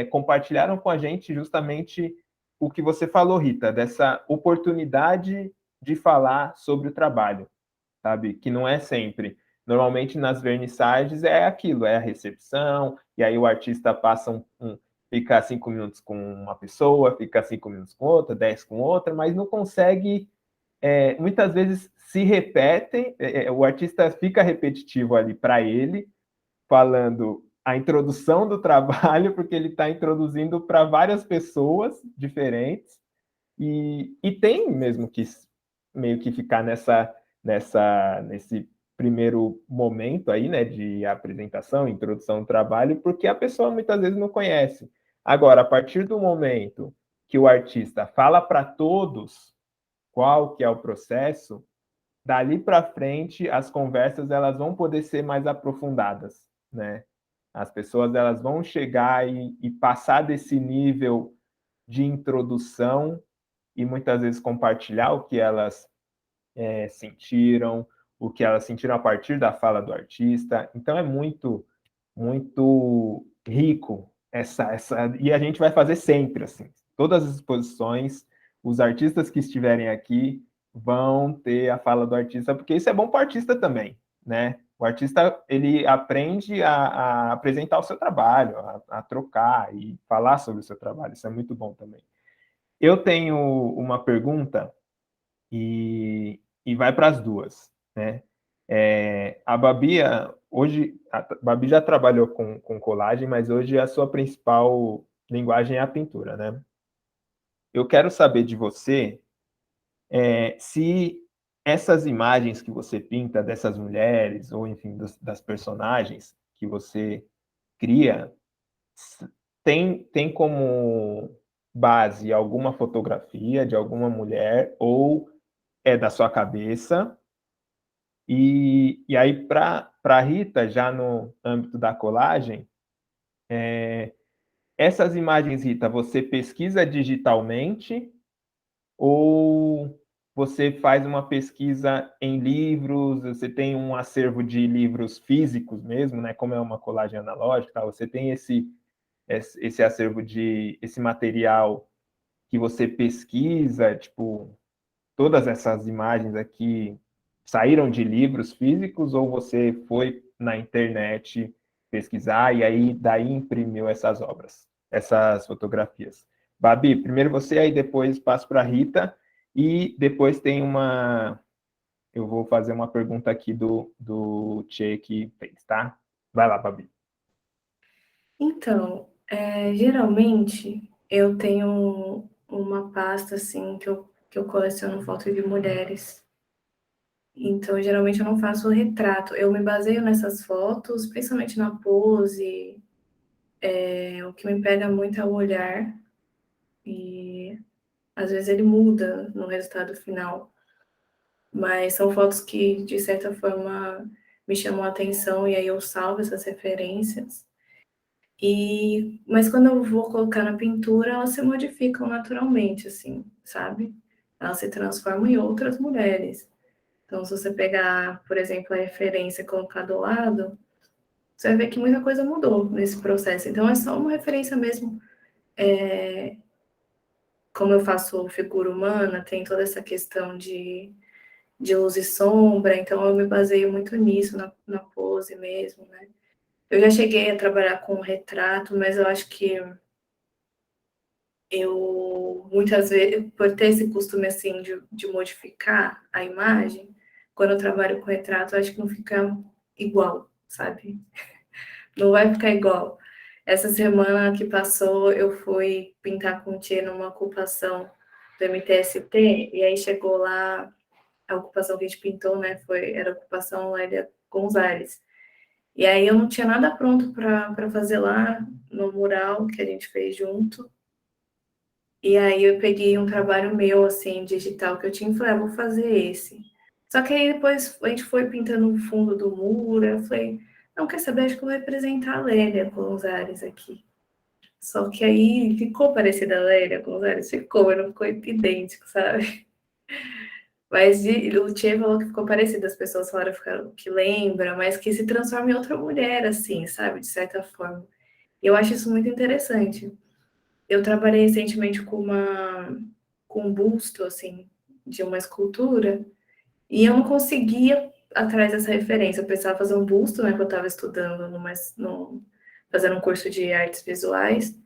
A: compartilharam com a gente justamente o que você falou, Rita, dessa oportunidade de falar sobre o trabalho, sabe? Que não é sempre. Normalmente nas vernissagens é aquilo, é a recepção, e aí o artista passa fica 5 minutos com uma pessoa, fica 5 minutos com outra, 10 com outra, mas não consegue. Muitas vezes se repetem, o artista fica repetitivo ali para ele, falando a introdução do trabalho, porque ele está introduzindo para várias pessoas diferentes, e tem mesmo que meio que ficar nesse primeiro momento aí, né, de apresentação, introdução do trabalho, porque a pessoa muitas vezes não conhece. Agora, a partir do momento que o artista fala para todos qual que é o processo, dali para frente as conversas elas vão poder ser mais aprofundadas, né? As pessoas elas vão chegar e passar desse nível de introdução e muitas vezes compartilhar o que elas sentiram, o que elas sentiram a partir da fala do artista. Então é muito, muito rico e a gente vai fazer sempre assim. Todas as exposições, os artistas que estiverem aqui vão ter a fala do artista, porque isso é bom para o artista também, né? O artista ele aprende a apresentar o seu trabalho, a trocar e falar sobre o seu trabalho. Isso é muito bom também. Eu tenho uma pergunta e vai para as duas, né? A Babi, hoje, a Babi já trabalhou com colagem, mas hoje a sua principal linguagem é a pintura, né? Eu quero saber de você se essas imagens que você pinta dessas mulheres, ou enfim, das personagens que você cria, tem como base alguma fotografia de alguma mulher, ou é da sua cabeça. E aí, para a Rita, já no âmbito da colagem, essas imagens, Rita, você pesquisa digitalmente ou você faz uma pesquisa em livros, você tem um acervo de livros físicos mesmo, né? Como é uma colagem analógica, você tem esse acervo esse material que você pesquisa, tipo, todas essas imagens aqui saíram de livros físicos ou você foi na internet pesquisar e aí daí imprimiu essas obras, essas fotografias? Babi, primeiro você, aí depois passo para a Rita e depois tem eu vou fazer uma pergunta aqui do Tchê que fez, tá? Vai lá, Babi.
B: Então, geralmente eu tenho uma pasta assim que eu coleciono fotos de mulheres. Então, geralmente eu não faço retrato. Eu me baseio nessas fotos, principalmente na pose. O que me pega muito é o olhar e às vezes ele muda no resultado final. Mas são fotos que, de certa forma, me chamam a atenção e aí eu salvo essas referências. Mas quando eu vou colocar na pintura, elas se modificam naturalmente, assim, sabe? Elas se transformam em outras mulheres. Então, se você pegar, por exemplo, a referência e colocar do lado, você vai ver que muita coisa mudou nesse processo. Então, é só uma referência mesmo. Como eu faço figura humana, tem toda essa questão de luz e sombra, então eu me baseio muito nisso, na pose mesmo, né? Eu já cheguei a trabalhar com retrato, mas eu acho que eu, muitas vezes, por ter esse costume, assim, de modificar a imagem, quando eu trabalho com retrato, eu acho que não fica igual, sabe? Não vai ficar igual. Essa semana que passou, eu fui pintar com Tia numa ocupação do MTST, e aí chegou lá, a ocupação que a gente pintou, né, era a ocupação Lélia Gonzalez. E aí eu não tinha nada pronto para fazer lá no mural que a gente fez junto. E aí eu peguei um trabalho meu, assim, digital que eu tinha e falei, vou fazer esse. Só que aí depois a gente foi pintando o fundo do muro, eu falei, não, quer saber, acho que eu vou representar a Lélia Gonzalez aqui. Só que aí ficou parecida a Lélia Gonzalez, ficou, mas não ficou idêntico, sabe? Mas o Tchê falou que ficou parecido, as pessoas falaram que lembra, mas que se transforma em outra mulher, assim, sabe? De certa forma. E eu acho isso muito interessante. Eu trabalhei recentemente com um busto, assim, de uma escultura, e eu não conseguia atrás dessa referência. Eu precisava fazer um busto, né, que eu estava estudando, fazendo um curso de artes visuais,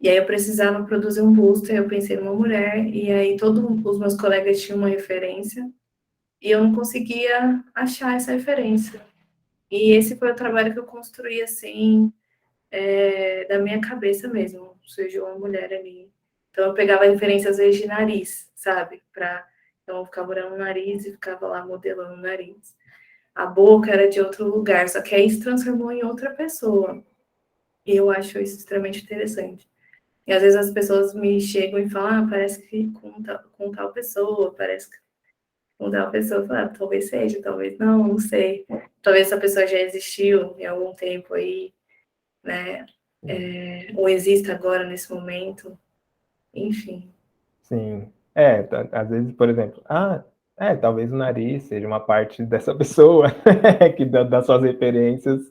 B: e aí eu precisava produzir um busto, e eu pensei numa mulher, e aí todos os meus colegas tinham uma referência, e eu não conseguia achar essa referência. E esse foi o trabalho que eu construí, assim, da minha cabeça mesmo. Surgiu uma mulher ali. Então eu pegava referência, às vezes, de nariz, sabe? Então eu ficava olhando o nariz e ficava lá modelando o nariz. A boca era de outro lugar, só que aí se transformou em outra pessoa. E eu acho isso extremamente interessante. E às vezes as pessoas me chegam e falam, parece que com tal pessoa, parece que com tal pessoa. Eu falo, talvez seja, talvez não sei. Talvez essa pessoa já existiu em algum tempo aí, né? Ou exista agora nesse momento, enfim.
A: Sim. Às vezes, por exemplo, talvez o nariz seja uma parte dessa pessoa, que das suas referências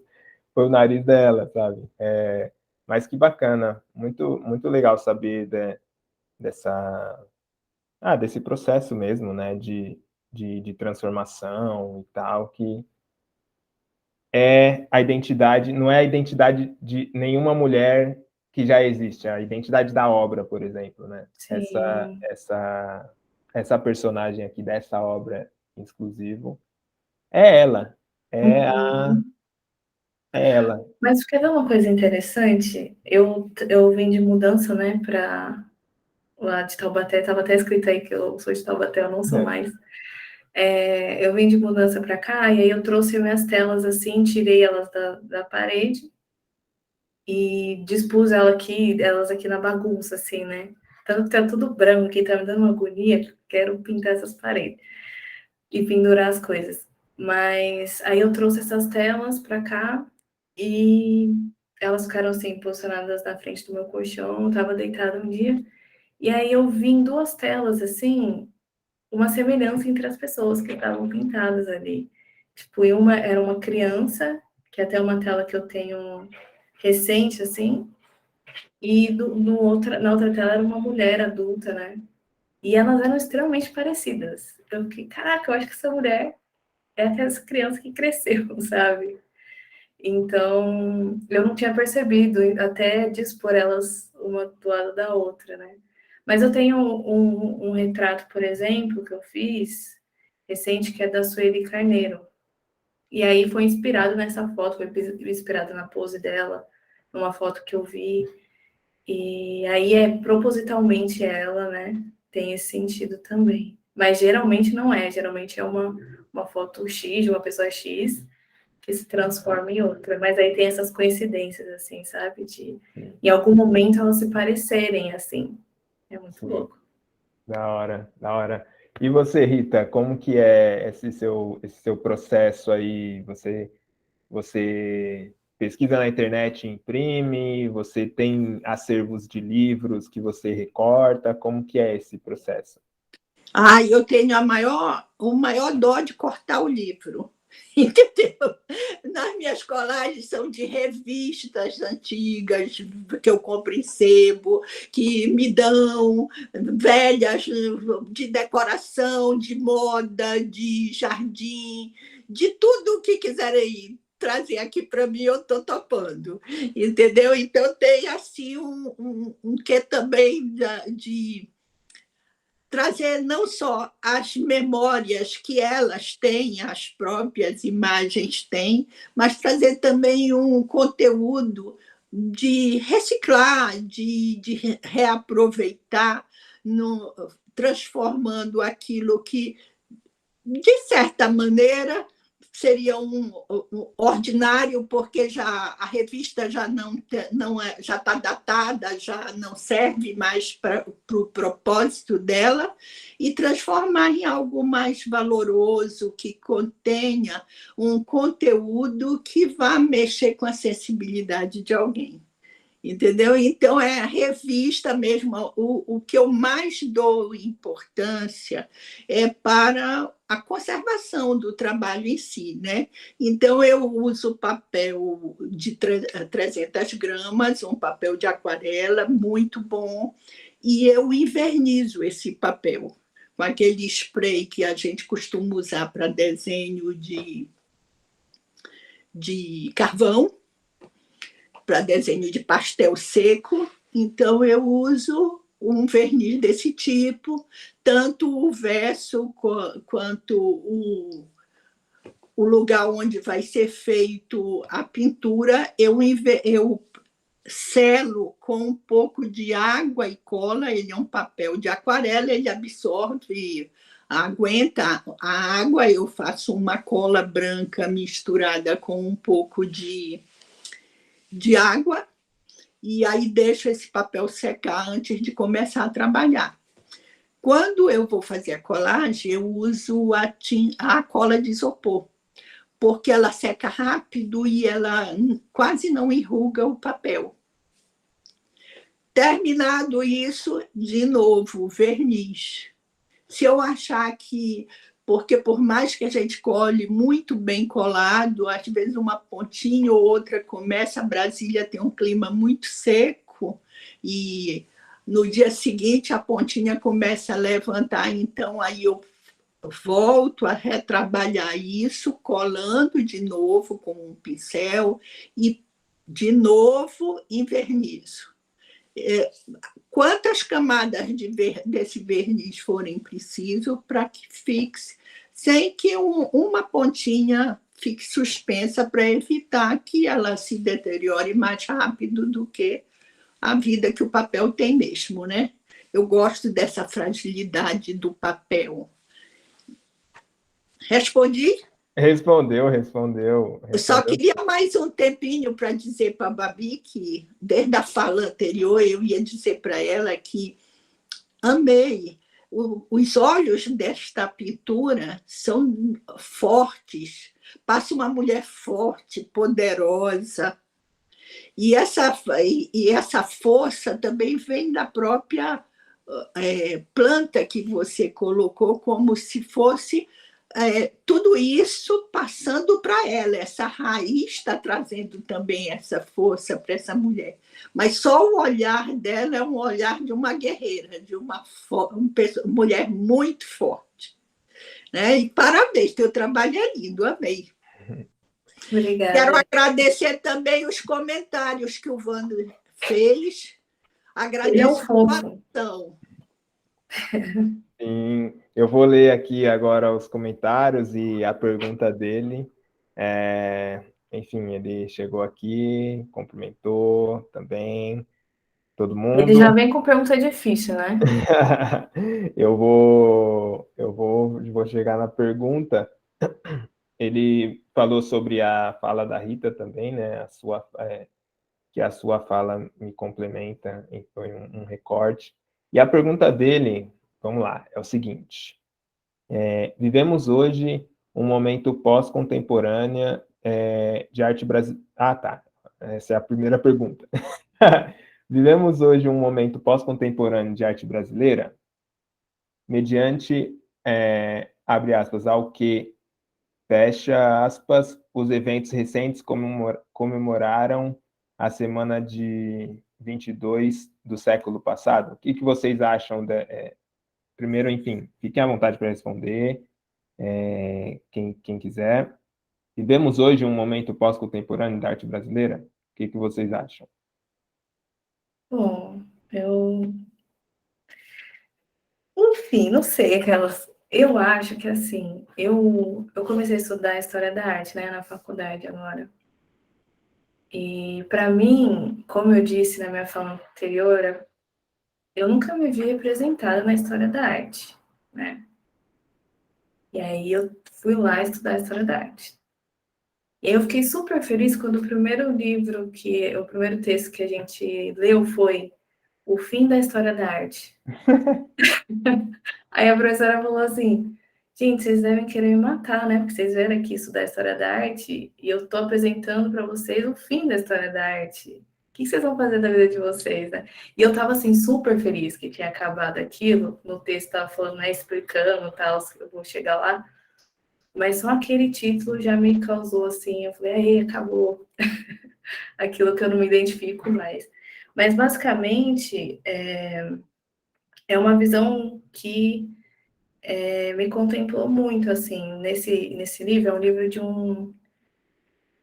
A: foi o nariz dela, sabe? Mas que bacana, muito, muito legal saber dessa, desse processo mesmo, né, de transformação e tal, que é a identidade, não é a identidade de nenhuma mulher que já existe, é a identidade da obra, por exemplo, né?
B: Sim.
A: Essa personagem aqui dessa obra exclusivo é ela, é a
B: Uhum.
A: é ela.
B: Mas quer ver uma coisa interessante? Eu vim de mudança, né, para lá de Taubaté. Estava até escrito aí que eu sou de Taubaté, eu não sou mais. Eu vim de mudança para cá e aí eu trouxe minhas telas assim, tirei elas da parede e dispus elas aqui na bagunça, assim, né? Tanto que tá tudo branco aqui, tá me dando uma agonia, quero pintar essas paredes e pendurar as coisas. Mas aí eu trouxe essas telas para cá e elas ficaram assim, posicionadas na frente do meu colchão, eu estava deitada um dia, e aí eu vi em 2 telas, assim, uma semelhança entre as pessoas que estavam pintadas ali. Tipo, em uma era uma criança, que é até uma tela que eu tenho recente, assim, e na outra tela era uma mulher adulta, né? E elas eram extremamente parecidas. Eu fiquei, caraca, eu acho que essa mulher é aquela criança que cresceu, sabe? Então, eu não tinha percebido até dispor elas uma do lado da outra, né? Mas eu tenho um retrato, por exemplo, que eu fiz recente, que é da Sueli Carneiro. E aí foi inspirado nessa foto, foi inspirado na pose dela, numa foto que eu vi. E aí é propositalmente ela, né? Tem esse sentido também. Mas geralmente não é, geralmente é uma foto X, de uma pessoa X, que se transforma em outra. Mas aí tem essas coincidências, assim, sabe? De em algum momento elas se parecerem, assim. É muito
A: Sim.
B: louco.
A: Da hora, da hora. E você, Rita, como que é esse seu processo aí? Você pesquisa na internet, imprime, você tem acervos de livros que você recorta, como que é esse processo?
C: Eu tenho o maior dó de cortar o livro, entendeu? Nas minhas colagens são de revistas antigas que eu compro em sebo, que me dão velhas de decoração, de moda, de jardim, de tudo o que quiserem trazer aqui para mim, eu estou topando, entendeu? Então tem assim um quê também de trazer não só as memórias que elas têm, as próprias imagens têm, mas trazer também um conteúdo de reciclar, de reaproveitar, no, transformando aquilo que, de certa maneira, seria um ordinário, porque já a revista já não é, já está datada, já não serve mais para o propósito dela, e transformar em algo mais valoroso, que contenha um conteúdo que vá mexer com a sensibilidade de alguém. Entendeu? Então, é a revista mesmo. O que eu mais dou importância é para a conservação do trabalho em si, né? Então, eu uso papel de 300 gramas, um papel de aquarela muito bom, e eu invernizo esse papel com aquele spray que a gente costuma usar para desenho de carvão, para desenho de pastel seco, então eu uso um verniz desse tipo, tanto o verso quanto o lugar onde vai ser feito a pintura, eu selo com um pouco de água e cola, ele é um papel de aquarela, ele absorve, aguenta a água, eu faço uma cola branca misturada com um pouco de água, e aí deixo esse papel secar antes de começar a trabalhar. Quando eu vou fazer a colagem, eu uso a cola de isopor, porque ela seca rápido e ela quase não enruga o papel. Terminado isso, de novo, verniz. Se eu achar que... Porque, por mais que a gente cole muito bem colado, às vezes uma pontinha ou outra começa... Brasília tem um clima muito seco, e no dia seguinte a pontinha começa a levantar, então aí eu volto a retrabalhar isso, colando de novo com um pincel e, de novo, envernizo. Quantas camadas desse verniz forem preciso para que fixe, sem que uma pontinha fique suspensa, para evitar que ela se deteriore mais rápido do que a vida que o papel tem mesmo, né? Eu gosto dessa fragilidade do papel. Respondi?
A: Respondeu.
C: Eu só queria mais um tempinho para dizer para a Babi que, desde a fala anterior, eu ia dizer para ela que amei. Os olhos desta pintura são fortes. Passa uma mulher forte, poderosa. E essa força também vem da própria planta que você colocou, como se fosse tudo isso passando para ela. Essa raiz está trazendo também essa força para essa mulher. Mas só o olhar dela é um olhar de uma guerreira, de uma mulher muito forte. Né? E parabéns, teu trabalho é lindo, amei.
B: Obrigada.
C: Quero agradecer também os comentários que o Vando fez.
B: Ele é um
C: Agradeço
B: fofo.
A: Sim, eu vou ler aqui agora os comentários e a pergunta dele. Enfim, ele chegou aqui, cumprimentou também todo mundo.
B: Ele já vem com pergunta difícil, né?
A: Eu vou chegar na pergunta. Ele falou sobre a fala da Rita também, né? Que a sua fala me complementa, e foi um recorte. E a pergunta dele, vamos lá, é o seguinte: vivemos hoje um momento pós-contemporânea de arte brasileira. Ah, tá. Essa é a primeira pergunta. Vivemos hoje um momento pós-contemporâneo de arte brasileira, mediante, abre aspas, ao que, fecha aspas, os eventos recentes comemoraram a semana de 22 do século passado. O que vocês acham? Primeiro, enfim, fiquem à vontade para responder, quem quiser. Vivemos hoje um momento pós-contemporâneo da arte brasileira? O que vocês acham?
B: Bom, enfim, não sei, aquelas... Eu acho que, assim, eu comecei a estudar História da Arte, né, na faculdade agora. E, para mim, como eu disse na minha fala anterior, eu nunca me vi representada na História da Arte, né? E aí eu fui lá estudar História da Arte. E eu fiquei super feliz quando o primeiro texto que a gente leu foi O Fim da História da Arte. Aí a professora falou assim: gente, vocês devem querer me matar, né? Porque vocês vieram aqui estudar História da Arte e eu estou apresentando para vocês o fim da História da Arte. O que vocês vão fazer da vida de vocês, né? E eu estava assim, super feliz que tinha acabado aquilo. No texto estava falando, né, explicando tal, eu vou chegar lá. Mas só aquele título já me causou assim, eu falei, aí, acabou. Aquilo que eu não me identifico mais. Mas, basicamente, é uma visão que me contemplou muito, assim, nesse livro. É um livro de um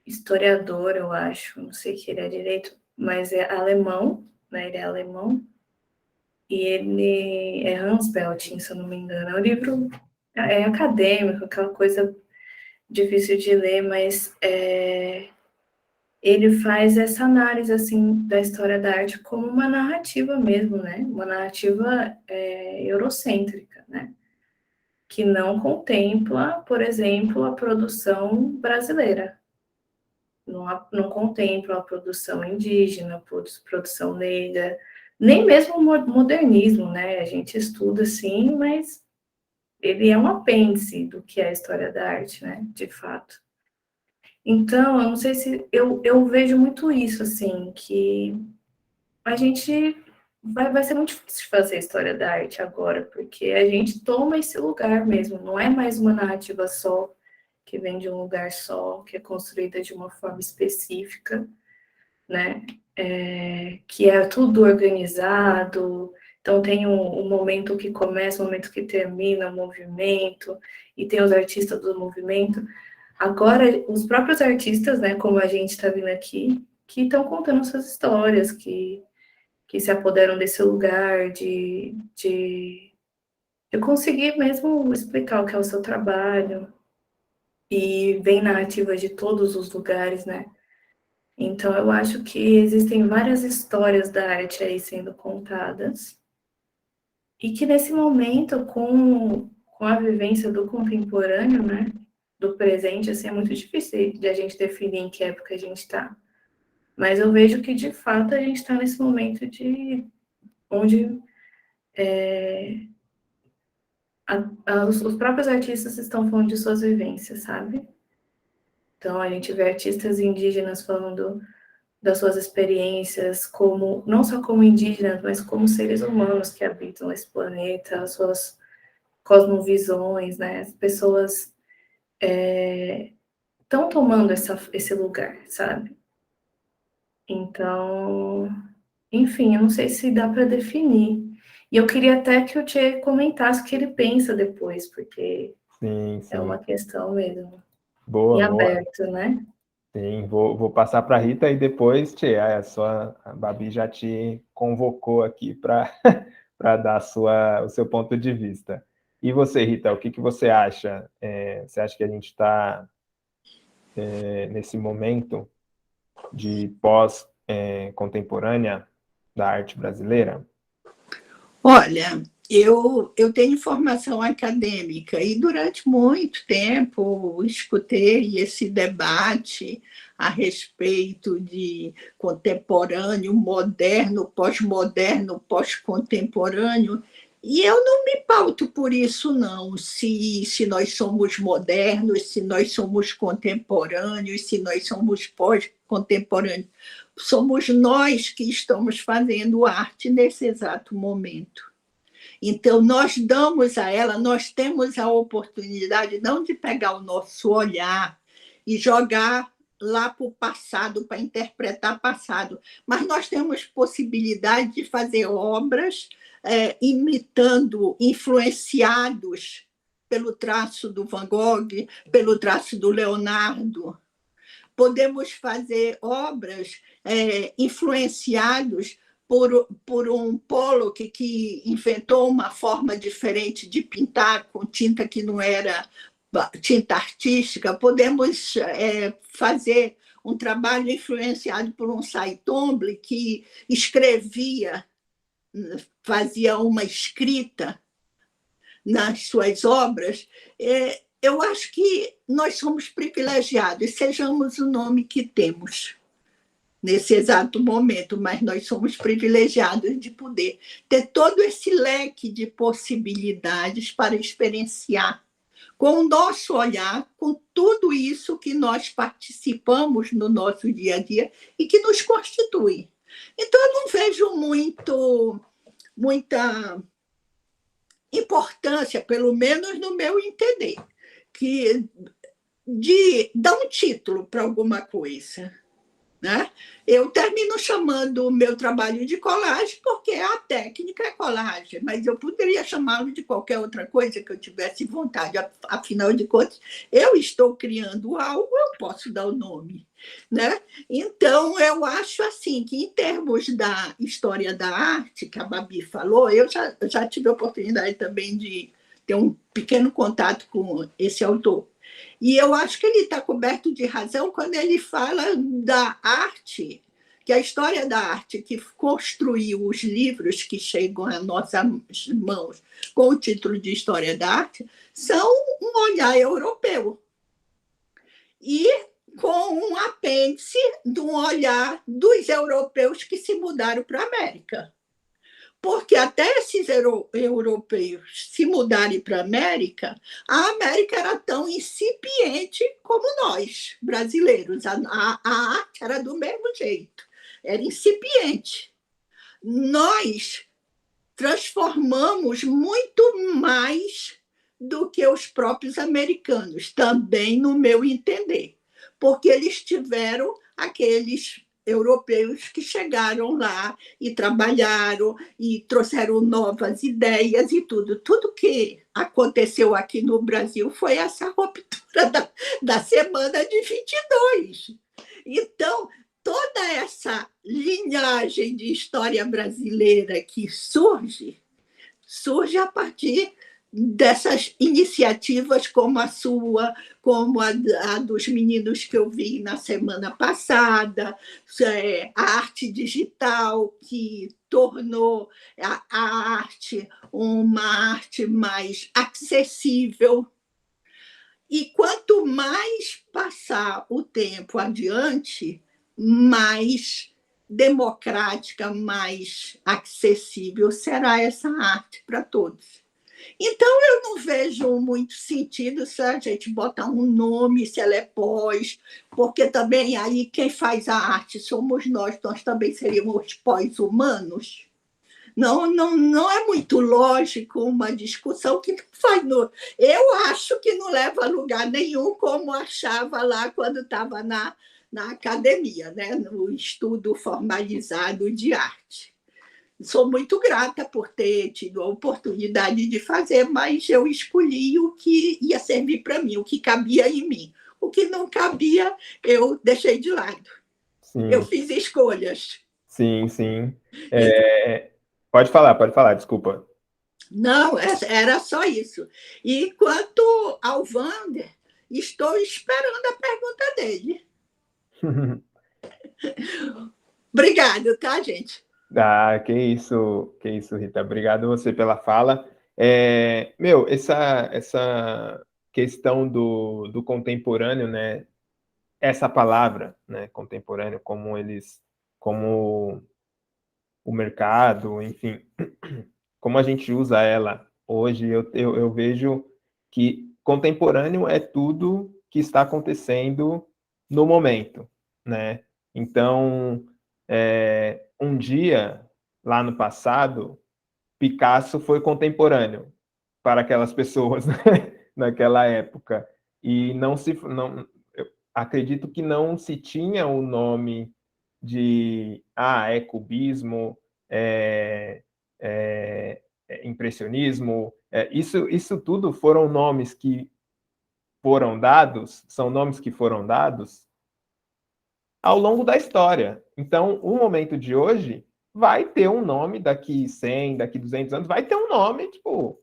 B: historiador, eu acho, não sei que ele é direito, mas é alemão, né? Ele é alemão, e ele é Hans Belting, se eu não me engano. É um livro acadêmico, aquela coisa difícil de ler, mas ele faz essa análise, assim, da história da arte como uma narrativa mesmo, né? Uma narrativa eurocêntrica, né? Que não contempla, por exemplo, a produção brasileira. Não contempla a produção indígena, a produção negra, nem mesmo o modernismo, né? A gente estuda, sim, mas ele é um apêndice do que é a história da arte, né? De fato. Então, eu não sei se... Eu vejo muito isso, assim, que a gente... Vai ser muito difícil fazer história da arte agora, porque a gente toma esse lugar mesmo, não é mais uma narrativa só, que vem de um lugar só, que é construída de uma forma específica, né? Que é tudo organizado, então tem um momento que começa, um momento que termina o movimento, e tem os artistas do movimento. Agora, os próprios artistas, né, como a gente está vendo aqui, que estão contando suas histórias, que se apoderam desse lugar de conseguir mesmo explicar o que é o seu trabalho, e vem narrativas de todos os lugares, né? Então, eu acho que existem várias histórias da arte aí sendo contadas, e que nesse momento, com a vivência do contemporâneo, né, do presente, assim, é muito difícil de a gente definir em que época a gente está. Mas eu vejo que, de fato, a gente está nesse momento onde os próprios artistas estão falando de suas vivências, sabe? Então, a gente vê artistas indígenas falando das suas experiências, como não só como indígenas, mas como seres humanos que habitam esse planeta, as suas cosmovisões, né? As pessoas estão tomando esse lugar, sabe? Então, enfim, eu não sei se dá para definir. E eu queria até que o Tchê comentasse o que ele pensa depois, porque
A: Sim,
B: é uma
A: sim.
B: questão mesmo em
A: Boa, boa.
B: aberto, né?
A: Sim, vou passar para a Rita e depois, Tchê, a Babi já te convocou aqui para para dar o seu ponto de vista. E você, Rita, o que que você acha? Você acha que a gente está nesse momento de pós-contemporânea da arte brasileira?
C: Olha, eu tenho formação acadêmica e durante muito tempo escutei esse debate a respeito de contemporâneo, moderno, pós-contemporâneo, e eu não me pauto por isso, não. Se nós somos modernos, se nós somos contemporâneos, se nós somos pós-contemporâneos. Somos nós que estamos fazendo arte nesse exato momento. Então, nós damos a ela, nós temos a oportunidade não de pegar o nosso olhar e jogar lá para o passado, para interpretar passado, mas nós temos possibilidade de fazer obras imitando, influenciados pelo traço do Van Gogh, pelo traço do Leonardo. Podemos fazer obras influenciados por um Pollock que inventou uma forma diferente de pintar com tinta que não era tinta artística. Podemos fazer um trabalho influenciado por um Saitomble que escrevia, fazia uma escrita nas suas obras. Eu acho que nós somos privilegiados, sejamos o nome que temos nesse exato momento, mas nós somos privilegiados de poder ter todo esse leque de possibilidades para experienciar com o nosso olhar, com tudo isso que nós participamos no nosso dia a dia e que nos constitui. Então, eu não vejo muita importância, pelo menos no meu entender, de dar um título para alguma coisa. Né? Eu termino chamando o meu trabalho de colagem porque a técnica é colagem, mas eu poderia chamá-lo de qualquer outra coisa que eu tivesse vontade. Afinal de contas, eu estou criando algo, eu posso dar o nome. Né? Então, eu acho assim que, em termos da história da arte, que a Babi falou, eu já tive a oportunidade também de ter um pequeno contato com esse autor. E eu acho que ele está coberto de razão quando ele fala da arte, que a história da arte que construiu os livros que chegam às nossas mãos com o título de História da Arte são um olhar europeu. E com um apêndice de um olhar dos europeus que se mudaram para a América. Porque até esses europeus se mudarem para a América era tão incipiente como nós, brasileiros. A arte era do mesmo jeito, era incipiente. Nós transformamos muito mais do que os próprios americanos, também no meu entender, porque eles tiveram aqueles europeus que chegaram lá e trabalharam e trouxeram novas ideias e tudo. Tudo que aconteceu aqui no Brasil foi essa ruptura da semana de 22. Então, toda essa linhagem de história brasileira que surge a partir dessas iniciativas como a sua, como a dos meninos que eu vi na semana passada, a arte digital, que tornou a arte uma arte mais acessível. E quanto mais passar o tempo adiante, mais democrática, mais acessível será essa arte para todos. Então, eu não vejo muito sentido se a gente botar um nome, se ela é pós, porque também aí quem faz a arte somos nós também seríamos pós-humanos. Não é muito lógico uma discussão que não faz. Eu acho que não leva a lugar nenhum, como achava lá quando estava na academia, né? No estudo formalizado de arte. Sou muito grata por ter tido a oportunidade de fazer, mas eu escolhi o que ia servir para mim, o que cabia em mim. O que não cabia, eu deixei de lado. Eu
A: Sim,
C: fiz escolhas.
A: sim, sim.
C: Então,
A: Pode falar, desculpa.
C: não, era só isso. E quanto ao Wander, estou esperando a pergunta dele. Obrigado, tá, gente?
A: Ah, que isso, Rita. Obrigado você pela fala. Essa questão do contemporâneo, né? Essa palavra, né? Contemporâneo, como o mercado, enfim, como a gente usa ela hoje, eu vejo que contemporâneo é tudo que está acontecendo no momento, né? Então, um dia, lá no passado, Picasso foi contemporâneo para aquelas pessoas, né? Naquela época. E eu acredito que não se tinha o nome de cubismo, é, impressionismo. Isso tudo foram nomes que foram dados, são nomes que foram dados ao longo da história. Então, o momento de hoje vai ter um nome daqui 100, daqui 200 anos, vai ter um nome, tipo,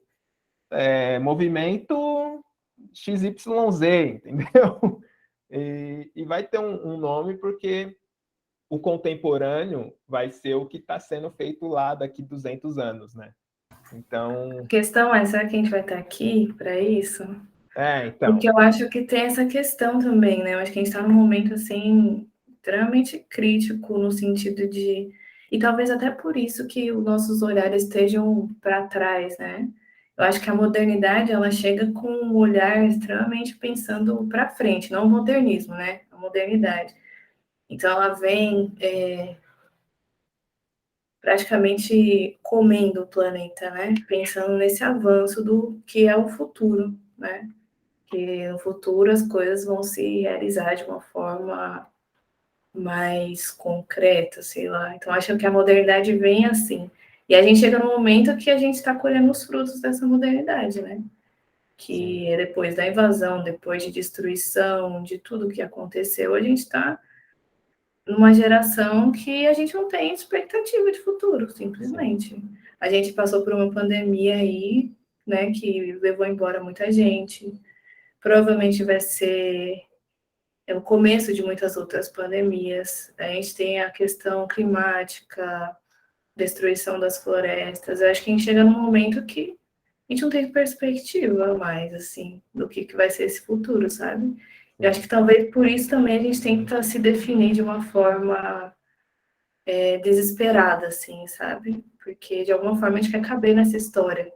A: movimento XYZ, entendeu? E vai ter um nome porque o contemporâneo vai ser o que está sendo feito lá daqui 200 anos, né? Então...
B: A questão é, será que a gente vai estar aqui para isso?
A: Então...
B: Porque eu acho que tem essa questão também, né? Eu acho que a gente está num momento, assim, extremamente crítico no sentido de... E talvez até por isso que os nossos olhares estejam para trás, né? Eu acho que a modernidade, ela chega com um olhar extremamente pensando para frente, não o modernismo, né? A modernidade. Então, ela vem praticamente comendo o planeta, né? Pensando nesse avanço do que é o futuro, né? Que no futuro as coisas vão se realizar de uma forma mais concreta, sei lá. Então, acho que a modernidade vem assim. E a gente chega num momento que a gente está colhendo os frutos dessa modernidade, né? Que é depois da invasão, depois de destruição, de tudo que aconteceu, a gente está numa geração que a gente não tem expectativa de futuro, simplesmente. Sim. A gente passou por uma pandemia aí, né, que levou embora muita gente. Provavelmente vai ser o começo de muitas outras pandemias. A gente tem a questão climática, destruição das florestas. Eu acho que a gente chega num momento que a gente não tem perspectiva mais, assim, do que vai ser esse futuro, sabe? Eu acho que talvez por isso também a gente tenta se definir de uma forma desesperada, assim, sabe? Porque de alguma forma a gente quer caber nessa história.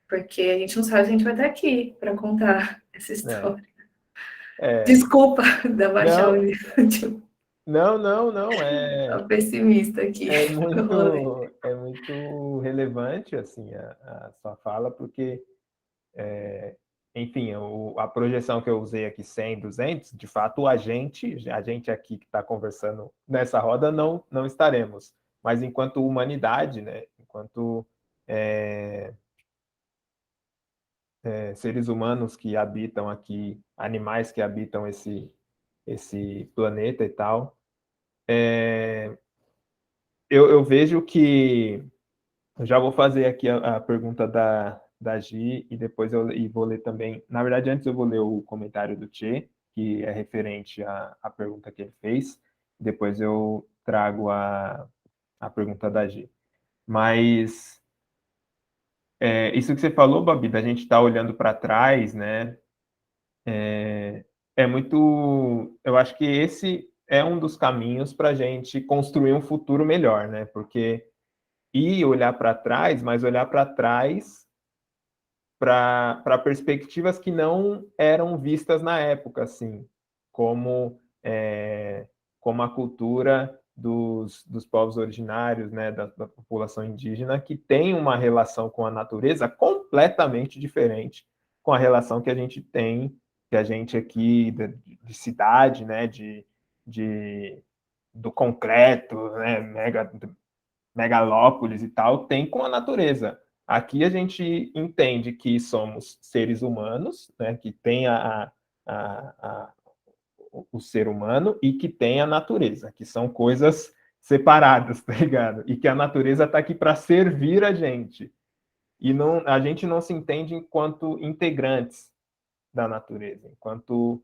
B: Porque a gente não sabe se a gente vai estar aqui para contar essa história. Desculpa da baixar o nível.
A: Não.
B: Tô pessimista aqui.
A: É muito relevante assim a sua fala, porque, enfim, a projeção que eu usei aqui, 100, 200, de fato, a gente aqui que está conversando nessa roda não estaremos. Mas enquanto humanidade, né, enquanto seres humanos que habitam aqui, animais que habitam esse planeta e tal, eu vejo que... Eu já vou fazer aqui a pergunta da Gi e depois eu vou ler também. Na verdade, antes eu vou ler o comentário do Tchê, que é referente à pergunta que ele fez. Depois eu trago a pergunta da Gi. Mas isso que você falou, Babi, da gente estar olhando para trás, né? É muito... Eu acho que esse é um dos caminhos para a gente construir um futuro melhor, né? Porque olhar para trás, mas olhar para trás para perspectivas que não eram vistas na época, assim, como, como a cultura dos povos originários, né, da população indígena, que tem uma relação com a natureza completamente diferente com a relação que a gente tem, que a gente aqui de cidade, né, do concreto, né, megalópolis e tal, tem com a natureza. Aqui a gente entende que somos seres humanos, né, que tem o ser humano e que tem a natureza, que são coisas separadas, tá ligado? E que a natureza está aqui para servir a gente. E não, a gente não se entende enquanto integrantes da natureza, enquanto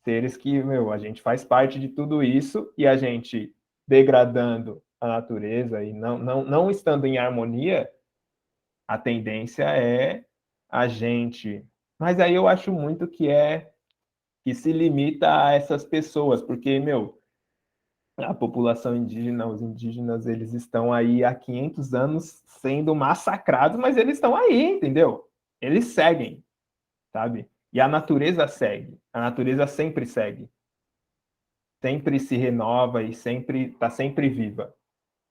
A: seres que, meu, a gente faz parte de tudo isso e a gente degradando a natureza e não estando em harmonia, a tendência é a gente. Mas aí eu acho muito que se limita a essas pessoas, porque, meu, a população indígena, os indígenas, eles estão aí há 500 anos sendo massacrados, mas eles estão aí, entendeu? Eles seguem, sabe? E a natureza segue. A natureza sempre segue. Sempre se renova e sempre está sempre viva.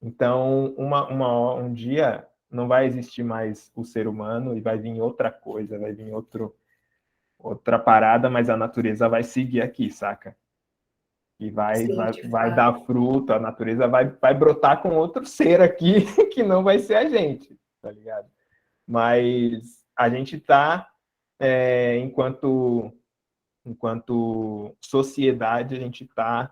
A: Então, um dia não vai existir mais o ser humano e vai vir outra coisa, vai vir outra parada, mas a natureza vai seguir aqui, saca? E
B: Sim, de
A: vai
B: fato.
A: dar fruto, a natureza vai brotar com outro ser aqui que não vai ser a gente, tá ligado? Mas a gente está, enquanto sociedade, a gente está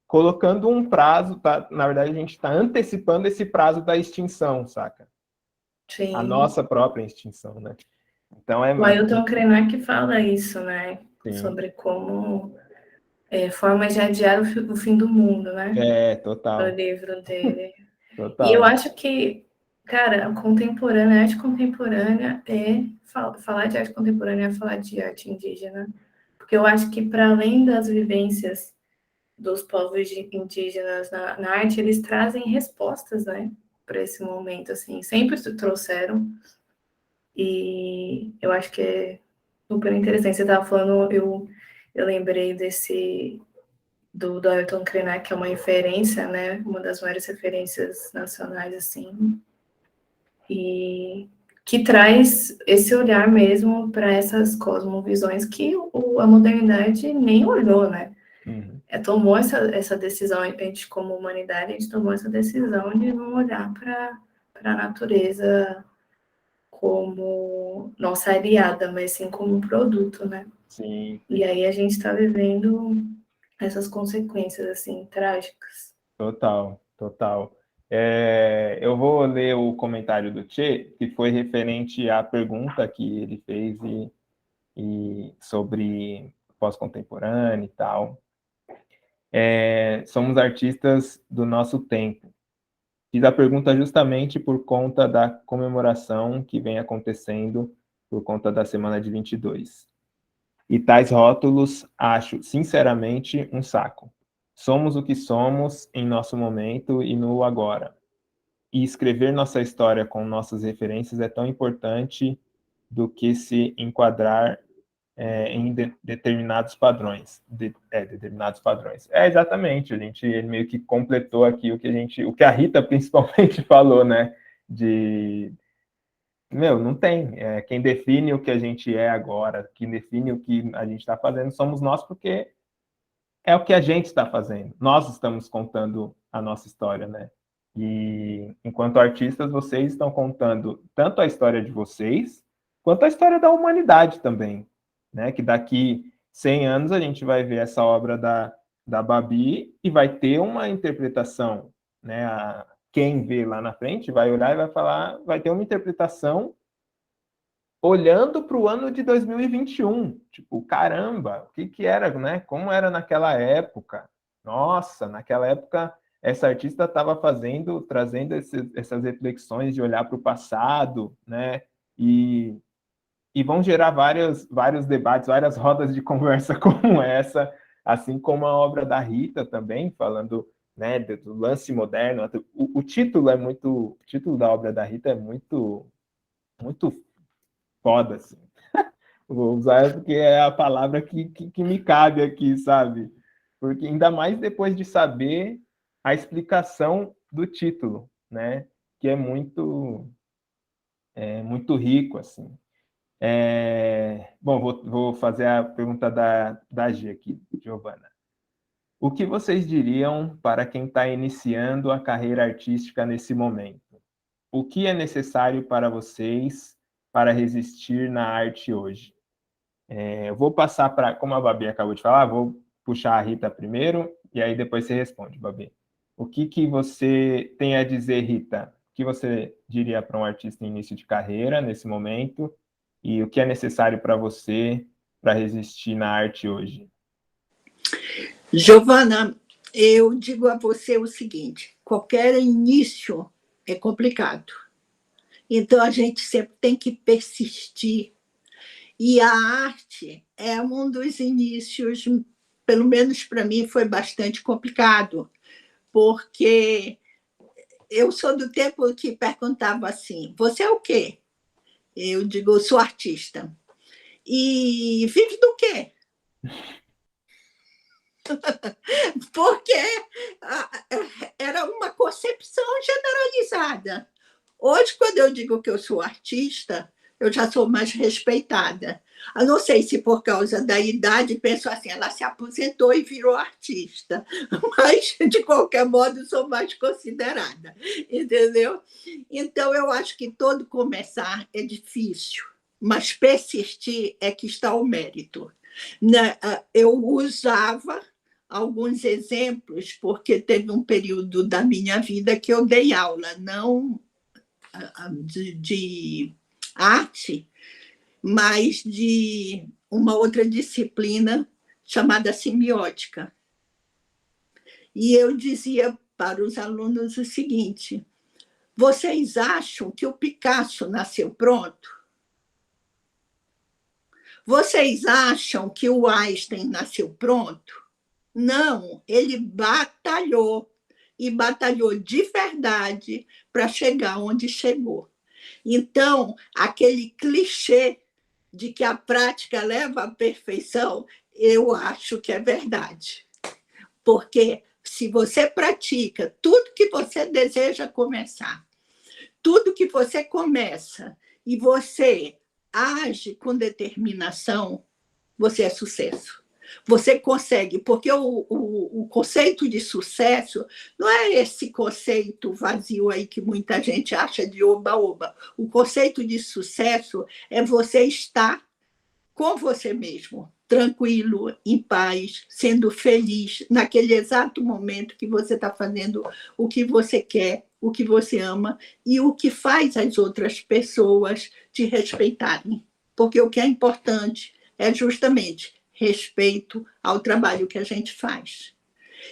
A: colocando um prazo, tá? Na verdade, a gente está antecipando esse prazo da extinção, saca? A
B: Sim.
A: nossa própria extinção, né? Então
B: O Ailton Krenak fala isso, né?
A: sim,
B: Sobre como formas de adiar o fim do mundo, né? No
A: total,
B: livro dele. E eu
A: total.
B: acho que, cara, a arte contemporânea falar de arte contemporânea é falar de arte indígena. Porque eu acho que, para além das vivências dos povos indígenas na arte, eles trazem respostas, né? Para esse momento, assim. Sempre trouxeram. E eu acho que é super interessante. Você estava falando, eu lembrei do Ailton Krenak, que é uma referência, né? Uma das maiores referências nacionais, assim, e que traz esse olhar mesmo para essas cosmovisões que a modernidade nem olhou, né?
A: Uhum.
B: Tomou essa decisão, a gente, como humanidade, a gente tomou essa decisão de não olhar para a natureza como nossa aliada, mas sim como um produto, né?
A: Sim,
B: E aí a gente está vivendo essas consequências, assim, trágicas.
A: total, total. Eu vou ler o comentário do Tchê, que foi referente à pergunta que ele fez e sobre pós-contemporâneo e tal. Somos artistas do nosso tempo. Fiz a pergunta justamente por conta da comemoração que vem acontecendo por conta da semana de 22. E tais rótulos acho, sinceramente, um saco. Somos o que somos em nosso momento e no agora. E escrever nossa história com nossas referências é tão importante do que se enquadrar em determinados padrões. Determinados padrões. Exatamente, ele meio que completou aqui o que a Rita principalmente falou, né? De meu, não tem. Quem define o que a gente é agora, quem define o que a gente está fazendo, somos nós, porque é o que a gente está fazendo. Nós estamos contando a nossa história, né? E enquanto artistas, vocês estão contando tanto a história de vocês, quanto a história da humanidade também, né? Que daqui 100 anos a gente vai ver essa obra da Babi e vai ter uma interpretação, né? Quem vê lá na frente vai olhar e vai falar, vai ter uma interpretação olhando para o ano de 2021, tipo, caramba, o que era, né? Como era naquela época? Nossa, naquela época essa artista estava trazendo essas reflexões de olhar para o passado, né? E, e vão gerar vários debates, várias rodas de conversa como essa, assim como a obra da Rita também, falando né, do lance moderno. O título é muito, o título da obra da Rita é muito, muito foda, assim. Vou usar porque é a palavra que me cabe aqui, sabe? Porque ainda mais depois de saber a explicação do título, né? Que muito rico, assim. Bom, vou fazer a pergunta da G aqui, Giovana. O que vocês diriam para quem está iniciando a carreira artística nesse momento? O que é necessário para vocês para resistir na arte hoje? Eu vou passar para, como a Babi acabou de falar, vou puxar a Rita primeiro, e aí depois você responde, Babi. O que você tem a dizer, Rita? O que você diria para um artista em início de carreira, nesse momento? E o que é necessário para você para resistir na arte hoje?
C: Giovana, eu digo a você o seguinte: qualquer início é complicado. Então, a gente sempre tem que persistir. E a arte é um dos inícios, pelo menos para mim, foi bastante complicado, porque eu sou do tempo que perguntava assim: você é o quê? Eu digo: eu sou artista. E vive do quê? Porque era uma concepção generalizada. Hoje, quando eu digo que eu sou artista, eu já sou mais respeitada. Eu não sei se por causa da idade, penso assim, ela se aposentou e virou artista, mas, de qualquer modo, sou mais considerada, entendeu? Então, eu acho que todo começar é difícil, mas persistir é que está o mérito. Eu usava alguns exemplos, porque teve um período da minha vida que eu dei aula, não de arte, mas de uma outra disciplina chamada semiótica. E eu dizia para os alunos o seguinte: vocês acham que o Picasso nasceu pronto? Vocês acham que o Einstein nasceu pronto? Não, ele batalhou, e batalhou de verdade para chegar onde chegou. Então, aquele clichê de que a prática leva à perfeição, eu acho que é verdade. Porque se você pratica tudo que você deseja começar, tudo que você começa e você age com determinação, você é sucesso. Você consegue, porque o conceito de sucesso não é esse conceito vazio aí que muita gente acha de oba-oba. O conceito de sucesso é você estar com você mesmo, tranquilo, em paz, sendo feliz naquele exato momento que você está fazendo o que você quer, o que você ama e o que faz as outras pessoas te respeitarem. Porque o que é importante é justamente respeito ao trabalho que a gente faz.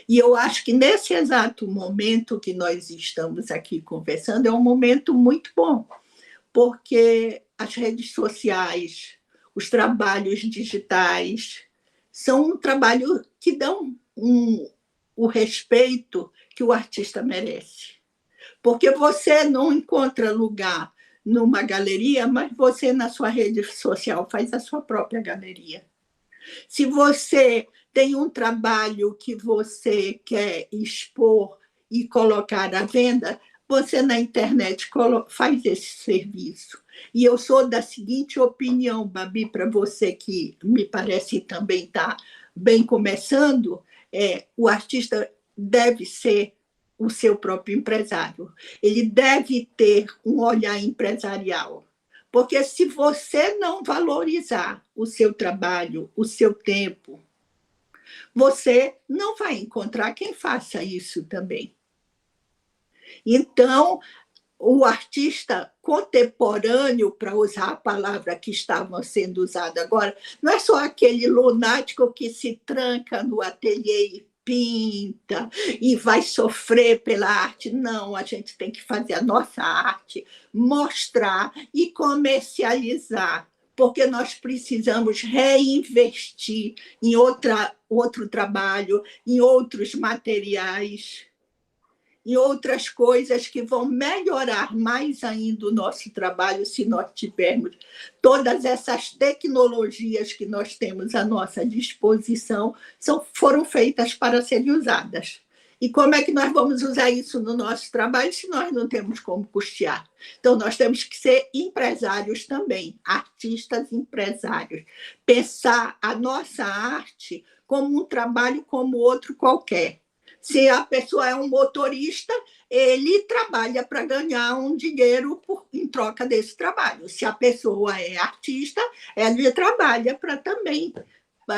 C: E eu acho que nesse exato momento que nós estamos aqui conversando é um momento muito bom, porque as redes sociais, os trabalhos digitais, são um trabalho que dão o respeito que o artista merece. Porque você não encontra lugar numa galeria, mas você, na sua rede social, faz a sua própria galeria. Se você tem um trabalho que você quer expor e colocar à venda, você na internet faz esse serviço. E eu sou da seguinte opinião, Babi, para você que me parece também está bem começando, o artista deve ser o seu próprio empresário. Ele deve ter um olhar empresarial. Porque se você não valorizar o seu trabalho, o seu tempo, você não vai encontrar quem faça isso também. Então, o artista contemporâneo, para usar a palavra que estava sendo usada agora, não é só aquele lunático que se tranca no ateliê e pinta e vai sofrer pela arte. Não, a gente tem que fazer a nossa arte, mostrar e comercializar, porque nós precisamos reinvestir em outro trabalho, em outros materiais, em outras coisas que vão melhorar mais ainda o nosso trabalho se nós tivermos todas essas tecnologias que nós temos à nossa disposição, foram feitas para serem usadas. E como é que nós vamos usar isso no nosso trabalho se nós não temos como custear? Então, nós temos que ser empresários também, artistas empresários. Pensar a nossa arte como um trabalho como outro qualquer. Se a pessoa é um motorista, ele trabalha para ganhar um dinheiro em troca desse trabalho. Se a pessoa é artista, ela trabalha para também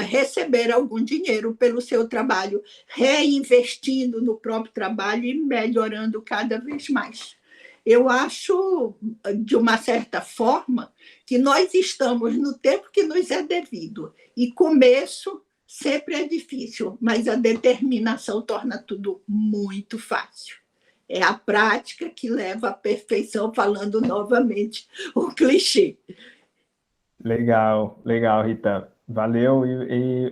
C: receber algum dinheiro pelo seu trabalho, reinvestindo no próprio trabalho e melhorando cada vez mais. Eu acho, de uma certa forma, que nós estamos no tempo que nos é devido. E começo sempre é difícil, mas a determinação torna tudo muito fácil. É a prática que leva à perfeição, falando novamente o clichê.
A: Legal, legal, Rita. Valeu.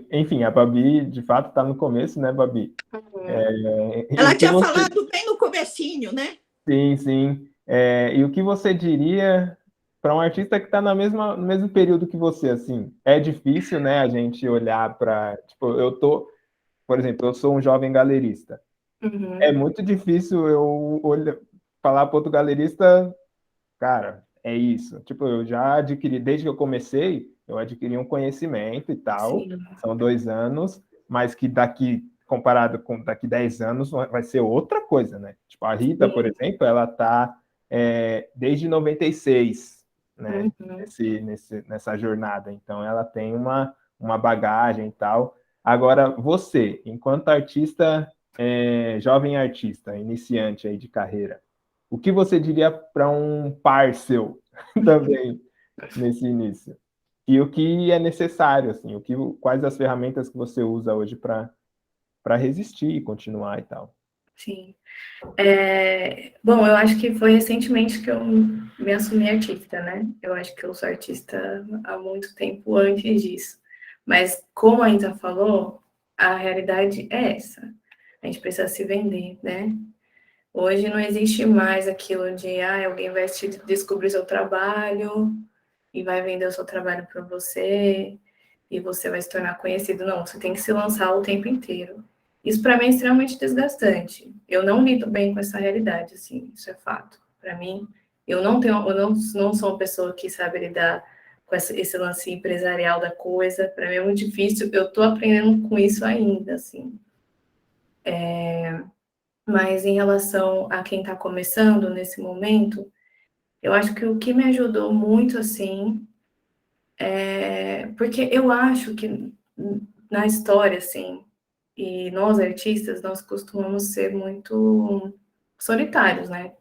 A: Enfim, a Babi, de fato, está no começo, né, Babi?
C: Ela tinha falado bem no comecinho, né?
A: Sim, sim. E o que você diria para um artista que está no mesmo período que você, assim? É difícil, né, a gente olhar para... Tipo, por exemplo, eu sou um jovem galerista. É muito difícil eu falar para outro galerista, cara, é isso. Tipo, eu já adquiri, desde que eu comecei, eu adquiri um conhecimento e tal.
B: Sim.
A: São 2 anos, mas que comparado com daqui 10 anos, vai ser outra coisa, né? Tipo, a Rita, por exemplo, ela tá desde 96, né? Nessa jornada. Então, ela tem uma bagagem e tal. Agora, você, enquanto artista, jovem artista, iniciante aí de carreira, o que você diria para um par seu também nesse início? E o que é necessário, assim, quais as ferramentas que você usa hoje para resistir e continuar e tal?
B: Sim. Bom, eu acho que foi recentemente que eu me assumi artista, né? Eu acho que eu sou artista há muito tempo antes disso. Mas, como a Isa falou, a realidade é essa. A gente precisa se vender, né? Hoje não existe mais aquilo de alguém vai descobrir seu trabalho e vai vender o seu trabalho para você e você vai se tornar conhecido. Não, você tem que se lançar o tempo inteiro. Isso para mim é extremamente desgastante. Eu não lido bem com essa realidade, assim, isso é fato. Para mim, eu não sou uma pessoa que sabe lidar com esse lance empresarial da coisa. Para mim é muito difícil. Eu estou aprendendo com isso ainda, assim. Mas em relação a quem está começando nesse momento, eu acho que o que me ajudou muito, assim, porque eu acho que na história, assim, e nós artistas, nós costumamos ser muito solitários, né,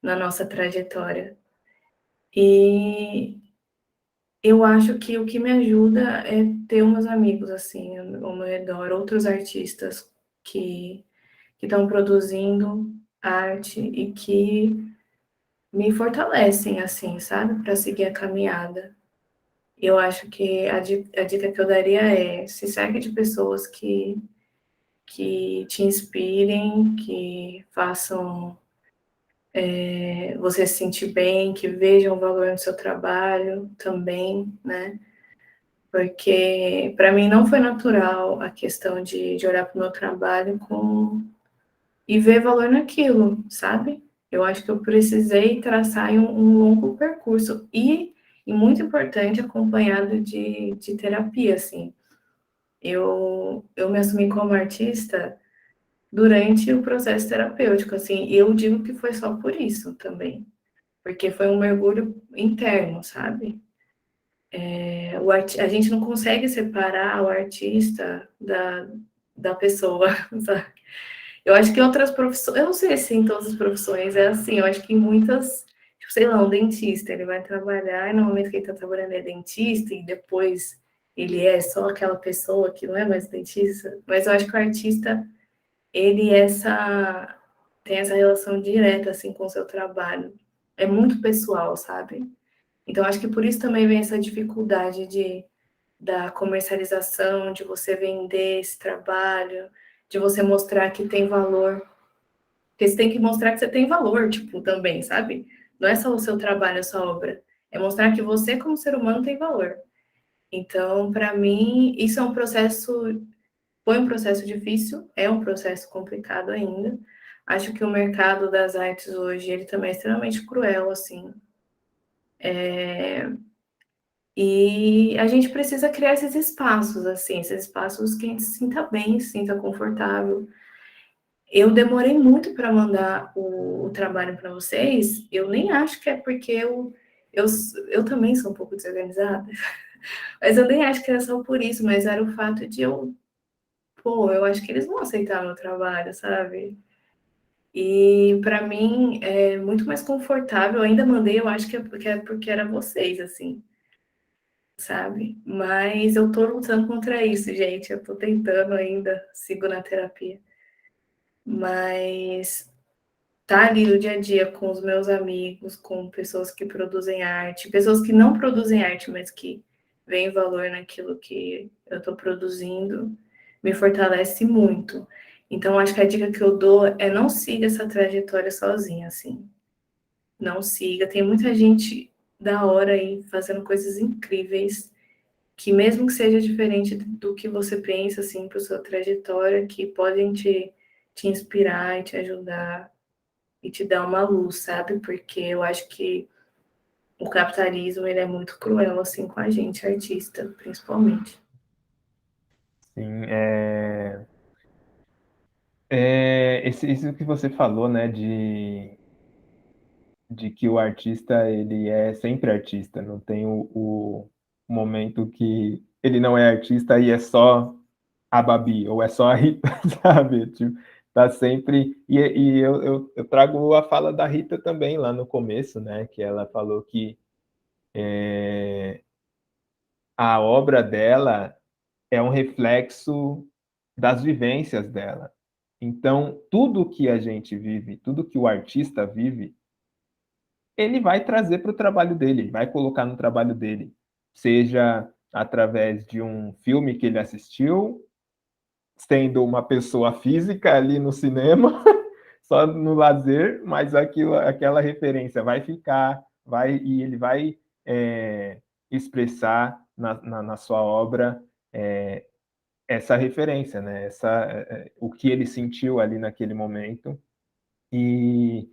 B: na nossa trajetória. E eu acho que o que me ajuda é ter uns amigos, assim, ao meu redor, outros artistas que estão produzindo arte e que me fortalecem, assim, sabe, para seguir a caminhada. Eu acho que a dica que eu daria é se cerque de pessoas que te inspirem, que façam você se sentir bem, que vejam o valor no seu trabalho também, né? Porque para mim não foi natural a questão de olhar para o meu trabalho e ver valor naquilo, sabe? Eu acho que eu precisei traçar um longo percurso e muito importante, acompanhado de terapia, assim. Eu me assumi como artista durante o processo terapêutico, assim, e eu digo que foi só por isso também, porque foi um mergulho interno, sabe? A gente não consegue separar o artista da pessoa, sabe? Eu acho que em outras profissões, eu não sei se em todas as profissões é assim, eu acho que em muitas, tipo, sei lá, um dentista, ele vai trabalhar, e no momento que ele está trabalhando é dentista, e depois ele é só aquela pessoa que não é mais dentista, mas eu acho que o artista, ele tem essa relação direta, assim, com o seu trabalho. É muito pessoal, sabe? Então, acho que por isso também vem essa dificuldade da comercialização, de você vender esse trabalho, de você mostrar que tem valor Porque você tem que mostrar que você tem valor, tipo, também, sabe? Não é só o seu trabalho, a sua obra. É mostrar que você, como ser humano, tem valor. Então, para mim, isso é um processo, foi um processo difícil, é um processo complicado ainda. Acho que o mercado das artes hoje, ele também é extremamente cruel, assim. E a gente precisa criar esses espaços, assim, esses espaços que a gente se sinta bem, se sinta confortável. Eu demorei muito para mandar o trabalho para vocês, eu nem acho que é porque eu, eu também sou um pouco desorganizada, mas eu nem acho que era só por isso, mas era o fato de eu acho que eles vão aceitar meu trabalho, sabe? E para mim é muito mais confortável, eu ainda mandei, eu acho que é porque era vocês, assim, sabe? Mas eu tô lutando contra isso, gente, eu tô tentando ainda, sigo na terapia. Mas tá ali no dia a dia com os meus amigos, com pessoas que produzem arte, pessoas que não produzem arte, mas que veem valor naquilo que eu estou produzindo, me fortalece muito. Então, acho que a dica que eu dou é não siga essa trajetória sozinha, assim. Não siga. Tem muita gente da hora aí fazendo coisas incríveis, que mesmo que seja diferente do que você pensa, assim, para sua trajetória, que podem te inspirar e te ajudar e te dar uma luz, sabe? Porque eu acho que o capitalismo ele é muito cruel assim com a gente, artista, principalmente.
A: Sim, isso que você falou, né, de que o artista, ele é sempre artista, não tem o momento que ele não é artista e é só a Babi, ou é só a Rita, sabe? Tipo, tá sempre. E eu trago a fala da Rita também lá no começo, né? Que ela falou que a obra dela é um reflexo das vivências dela. Então, tudo que a gente vive, tudo que o artista vive, ele vai trazer para o trabalho dele, ele vai colocar no trabalho dele, seja através de um filme que ele assistiu, sendo uma pessoa física ali no cinema, só no lazer, mas aquela referência vai ficar, e ele vai expressar na sua obra essa referência, né? O que ele sentiu ali naquele momento. E,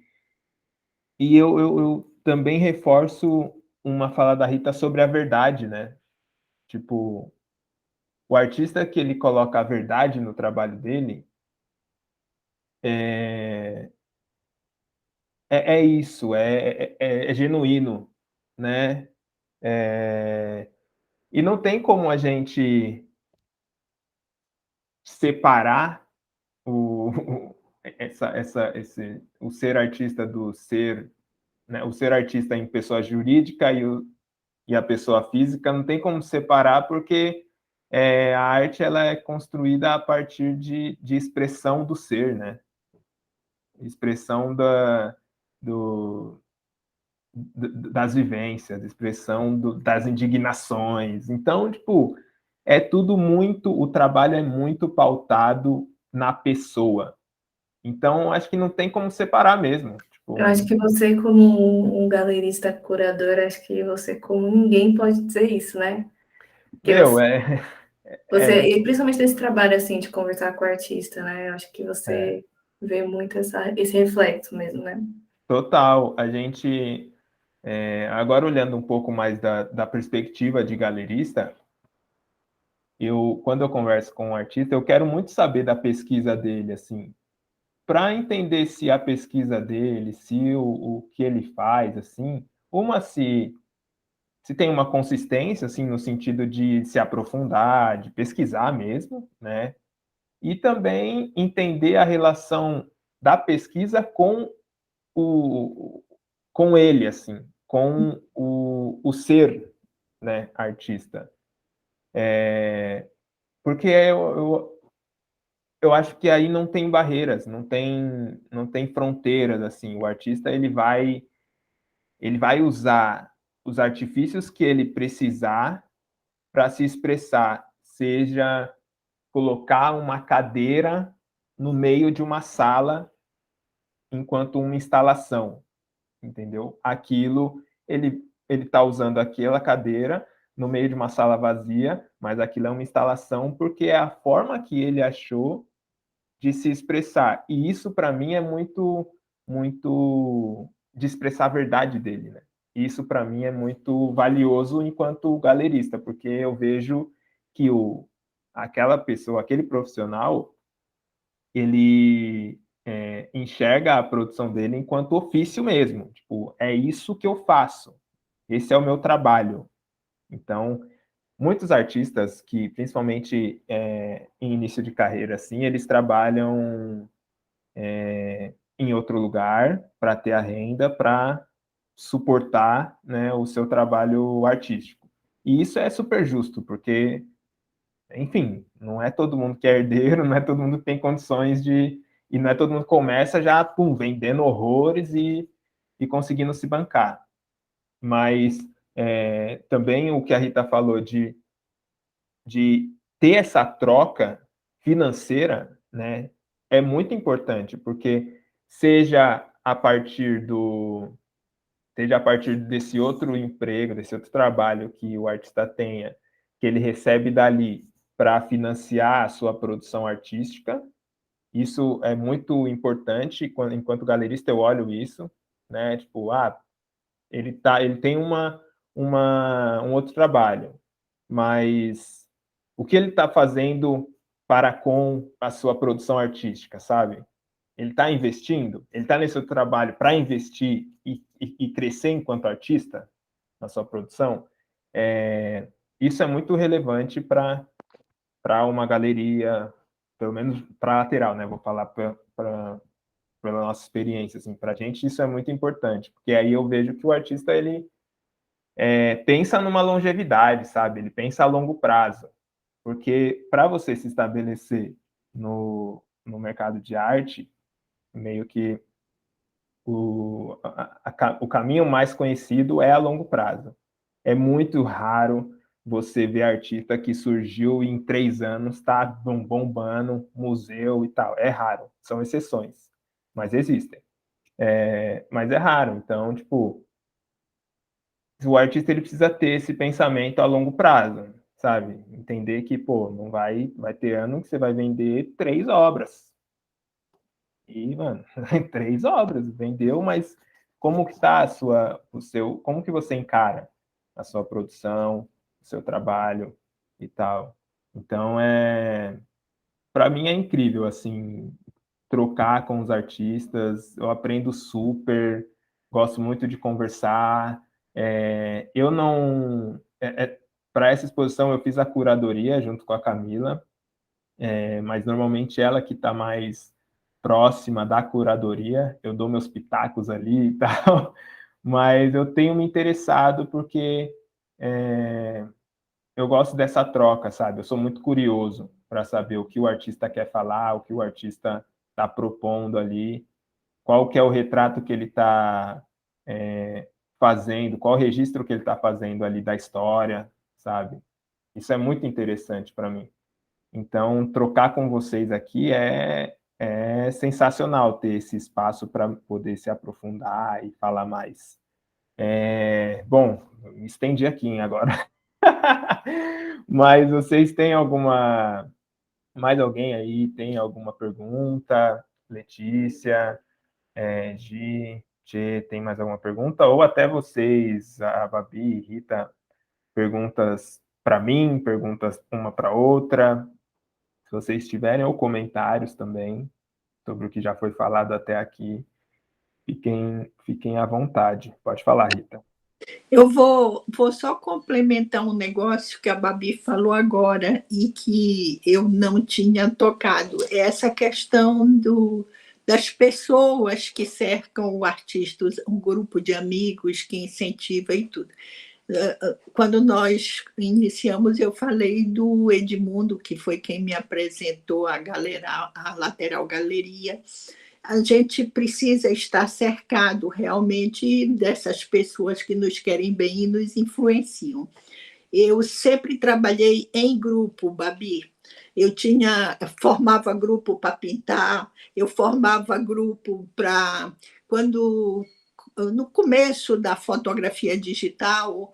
A: eu também reforço uma fala da Rita sobre a verdade, né? Tipo, o artista que ele coloca a verdade no trabalho dele, é, é isso, é genuíno, né? E não tem como a gente separar o ser artista do ser, né? O ser artista em pessoa jurídica e a pessoa física, não tem como separar, porque a arte ela é construída a partir de expressão do ser, né? Expressão do, das vivências, expressão das indignações. Então, tipo, o trabalho é muito pautado na pessoa. Então, acho que não tem como separar mesmo.
B: Eu
A: Tipo,
B: acho que você, como um galerista curador, acho que você, como ninguém, pode dizer isso, né? Porque
A: meu,
B: e principalmente nesse trabalho, assim, de conversar com o artista, né? Eu acho que
A: é
B: você vê muito esse reflexo mesmo, né?
A: total. A gente, agora olhando um pouco mais da perspectiva de galerista, quando eu converso com um artista, eu quero muito saber da pesquisa dele, assim, para entender se a pesquisa dele, se o que ele faz, assim, se tem uma consistência, assim, no sentido de se aprofundar, de pesquisar mesmo, né? E também entender a relação da pesquisa o, com ele, assim, com o ser, né, artista. Porque eu acho que aí não tem barreiras, não tem fronteiras, assim. O artista ele vai usar os artifícios que ele precisar para se expressar, seja colocar uma cadeira no meio de uma sala enquanto uma instalação, entendeu? Aquilo, ele está usando aquela cadeira no meio de uma sala vazia, mas aquilo é uma instalação porque é a forma que ele achou de se expressar. E isso, para mim, é muito de expressar a verdade dele, né? Isso, para mim, é muito valioso enquanto galerista, porque eu vejo que aquela pessoa, aquele profissional, ele enxerga a produção dele enquanto ofício mesmo. Tipo, é isso que eu faço. Esse é o meu trabalho. Então, muitos artistas que, principalmente em início de carreira, assim, eles trabalham em outro lugar para ter a renda, para suportar, né, o seu trabalho artístico. E isso é super justo, porque, enfim, não é todo mundo que é herdeiro, não é todo mundo que tem condições de... E não é todo mundo que começa já, pum, vendendo horrores e conseguindo se bancar. Mas também o que a Rita falou de ter essa troca financeira, né, é muito importante, porque seja a partir desse outro emprego, desse outro trabalho que o artista tenha, que ele recebe dali para financiar a sua produção artística, isso é muito importante. Enquanto galerista eu olho isso, né, tipo, ele tem um outro trabalho, mas o que ele está fazendo para com a sua produção artística, sabe? Ele está investindo? Ele está nesse outro trabalho para investir e crescer enquanto artista na sua produção? Isso é muito relevante para uma galeria, pelo menos para a lateral, né? Vou falar pela nossa experiência, assim, para a gente isso é muito importante, porque aí eu vejo que o artista ele pensa numa longevidade, sabe? Ele pensa a longo prazo, porque para você se estabelecer no mercado de arte, meio que o caminho mais conhecido é a longo prazo. É muito raro você ver artista que surgiu e em 3 anos está bombando museu e tal. É raro, são exceções, mas existem. Mas é raro, então, tipo, o artista ele precisa ter esse pensamento a longo prazo, sabe? Entender que, pô, não vai ter ano que você vai vender 3 obras. E, mano, 3 obras, vendeu, mas como que tá como que você encara a sua produção, o seu trabalho e tal. Então, para mim é incrível, assim, trocar com os artistas, eu aprendo super, gosto muito de conversar. Eu não. Para essa exposição, eu fiz a curadoria junto com a Camila, mas normalmente ela que está mais próxima da curadoria, eu dou meus pitacos ali e tal, mas eu tenho me interessado porque eu gosto dessa troca, sabe? Eu sou muito curioso para saber o que o artista quer falar, o que o artista está propondo ali, qual que é o retrato que ele está fazendo, qual o registro que ele está fazendo ali da história, sabe? Isso é muito interessante para mim. Então, trocar com vocês aqui é sensacional ter esse espaço para poder se aprofundar e falar mais. Bom, me estendi aqui hein, agora. Mas vocês têm mais alguém aí tem alguma pergunta? Letícia, Gi, Tchê, tem mais alguma pergunta? Ou até vocês, a Babi e Rita, perguntas para mim, perguntas uma para outra, se vocês tiverem, ou comentários também sobre o que já foi falado até aqui, fiquem à vontade. Pode falar, Rita.
C: Eu vou só complementar um negócio que a Babi falou agora e que eu não tinha tocado. É essa questão das pessoas que cercam o artista, um grupo de amigos que incentiva e tudo. Quando nós iniciamos, eu falei do Edmundo, que foi quem me apresentou a Lateral Galeria. A gente precisa estar cercado realmente dessas pessoas que nos querem bem e nos influenciam. Eu sempre trabalhei em grupo, Babi. Eu formava grupo para pintar, eu formava grupo para quando no começo da fotografia digital,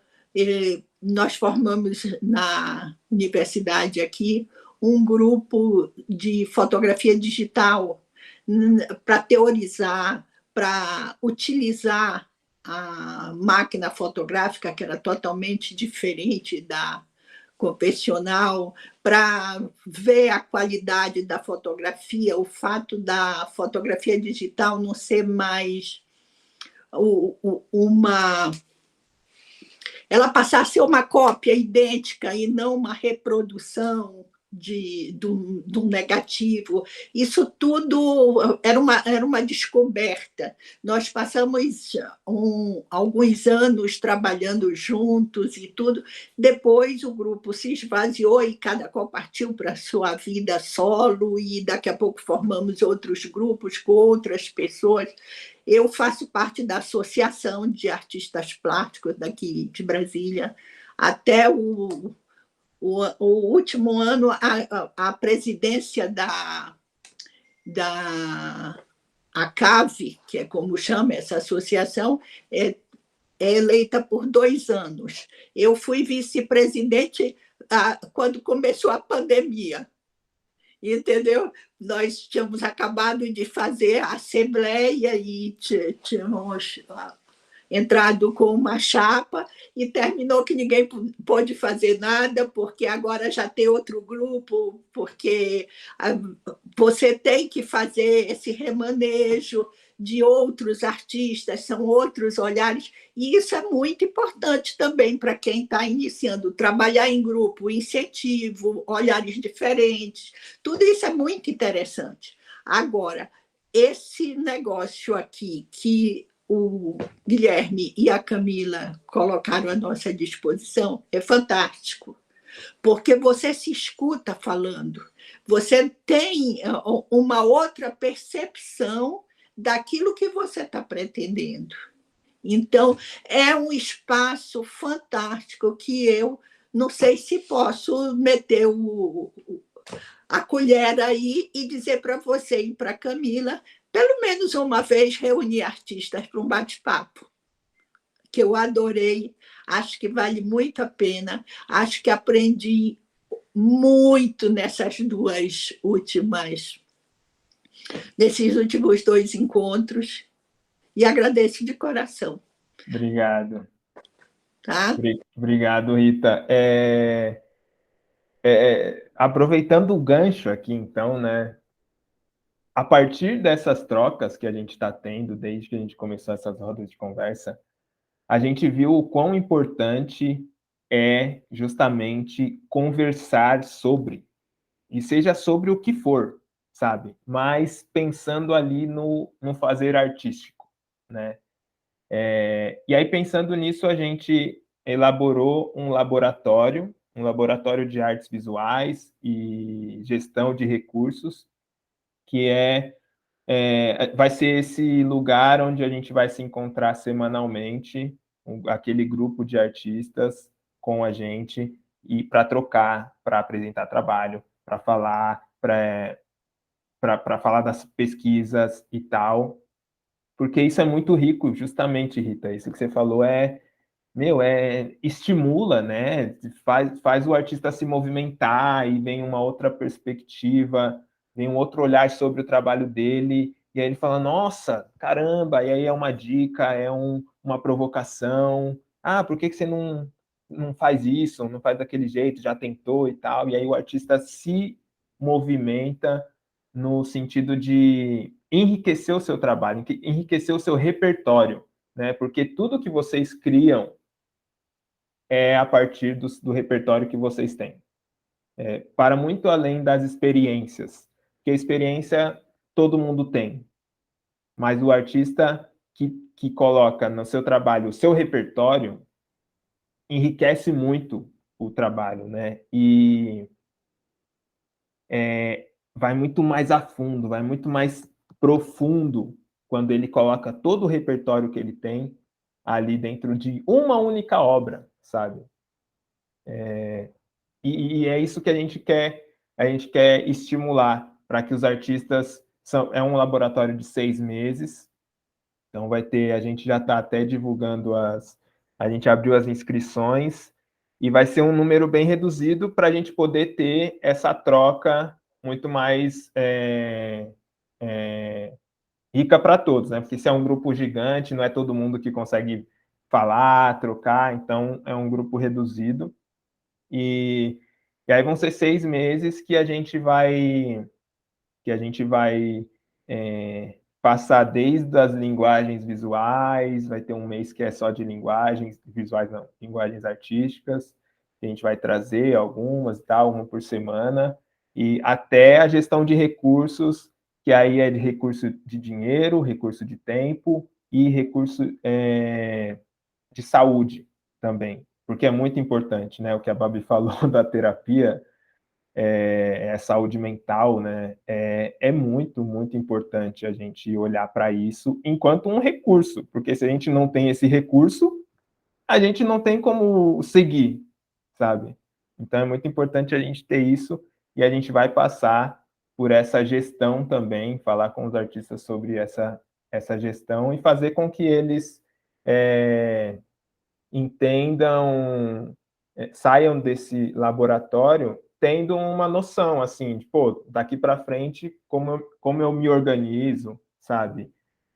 C: nós formamos na universidade aqui um grupo de fotografia digital para teorizar, para utilizar a máquina fotográfica, que era totalmente diferente da convencional, para ver a qualidade da fotografia, o fato da fotografia digital não ser mais uma... Ela passar a ser uma cópia idêntica e não uma reprodução de um negativo. Isso tudo era uma descoberta. Nós passamos alguns anos trabalhando juntos e tudo. Depois o grupo se esvaziou e cada qual partiu para a sua vida solo, e daqui a pouco formamos outros grupos com outras pessoas. Eu faço parte da Associação de Artistas Plásticos daqui de Brasília. Até o último ano, a presidência da ACAV, que é como chama essa associação, é eleita por 2 anos. Eu fui vice-presidente quando começou a pandemia. Entendeu? Nós tínhamos acabado de fazer a assembleia e tínhamos entrado com uma chapa e terminou que ninguém pôde fazer nada, porque agora já tem outro grupo, porque você tem que fazer esse remanejo de outros artistas, são outros olhares, e isso é muito importante também para quem está iniciando, trabalhar em grupo, incentivo, olhares diferentes, tudo isso é muito interessante. Agora, esse negócio aqui que o Guilherme e a Camila colocaram à nossa disposição é fantástico, porque você se escuta falando, você tem uma outra percepção daquilo que você está pretendendo. Então, é um espaço fantástico que eu não sei se posso meter a colher aí e dizer para você e para a Camila, pelo menos uma vez, reunir artistas para um bate-papo, que eu adorei, acho que vale muito a pena, acho que aprendi muito nesses últimos 2 encontros, e agradeço de coração.
A: Obrigado.
C: Tá?
A: Obrigado, Rita. Aproveitando o gancho aqui, então, né? A partir dessas trocas que a gente está tendo desde que a gente começou essas rodas de conversa, a gente viu o quão importante é justamente conversar sobre, e seja sobre o que for, sabe? Mas pensando ali no fazer artístico, né? E aí, pensando nisso, a gente elaborou um laboratório de artes visuais e gestão de recursos, que vai ser esse lugar onde a gente vai se encontrar semanalmente, aquele grupo de artistas com a gente, e para trocar, para apresentar trabalho, para falar, para falar das pesquisas e tal, porque isso é muito rico, justamente, Rita, isso que você falou estimula, né? Faz o artista se movimentar, e vem uma outra perspectiva, vem um outro olhar sobre o trabalho dele, e aí ele fala, nossa, caramba, e aí é uma dica, uma provocação, por que você não faz isso, não faz daquele jeito, já tentou e tal, e aí o artista se movimenta no sentido de enriquecer o seu trabalho, enriquecer o seu repertório, né? Porque tudo que vocês criam é a partir do repertório que vocês têm. Para muito além das experiências, que a experiência todo mundo tem, mas o artista que coloca no seu trabalho o seu repertório enriquece muito o trabalho, né? E vai muito mais a fundo, vai muito mais profundo quando ele coloca todo o repertório que ele tem ali dentro de uma única obra, sabe? E é isso que a gente quer a gente quer estimular para que os artistas... É um laboratório de 6 meses, então vai ter... A gente já está até divulgando a gente abriu as inscrições, e vai ser um número bem reduzido para a gente poder ter essa troca muito mais rica para todos, né? Porque se é um grupo gigante, não é todo mundo que consegue falar, trocar, então é um grupo reduzido. E aí vão ser 6 meses que a gente vai passar desde as linguagens visuais, vai ter um mês que é só de linguagens visuais, não, linguagens artísticas, que a gente vai trazer algumas e tal, uma por semana, e até a gestão de recursos, que aí é de recurso de dinheiro, recurso de tempo e recurso de saúde também, porque é muito importante, né? O que a Babi falou da terapia, saúde mental, né? É muito, muito importante a gente olhar para isso enquanto um recurso, porque se a gente não tem esse recurso, a gente não tem como seguir, sabe? Então é muito importante a gente ter isso, e a gente vai passar por essa gestão também, falar com os artistas sobre essa gestão e fazer com que eles entendam, saiam desse laboratório tendo uma noção, assim, de, pô, daqui para frente, como eu me organizo, sabe?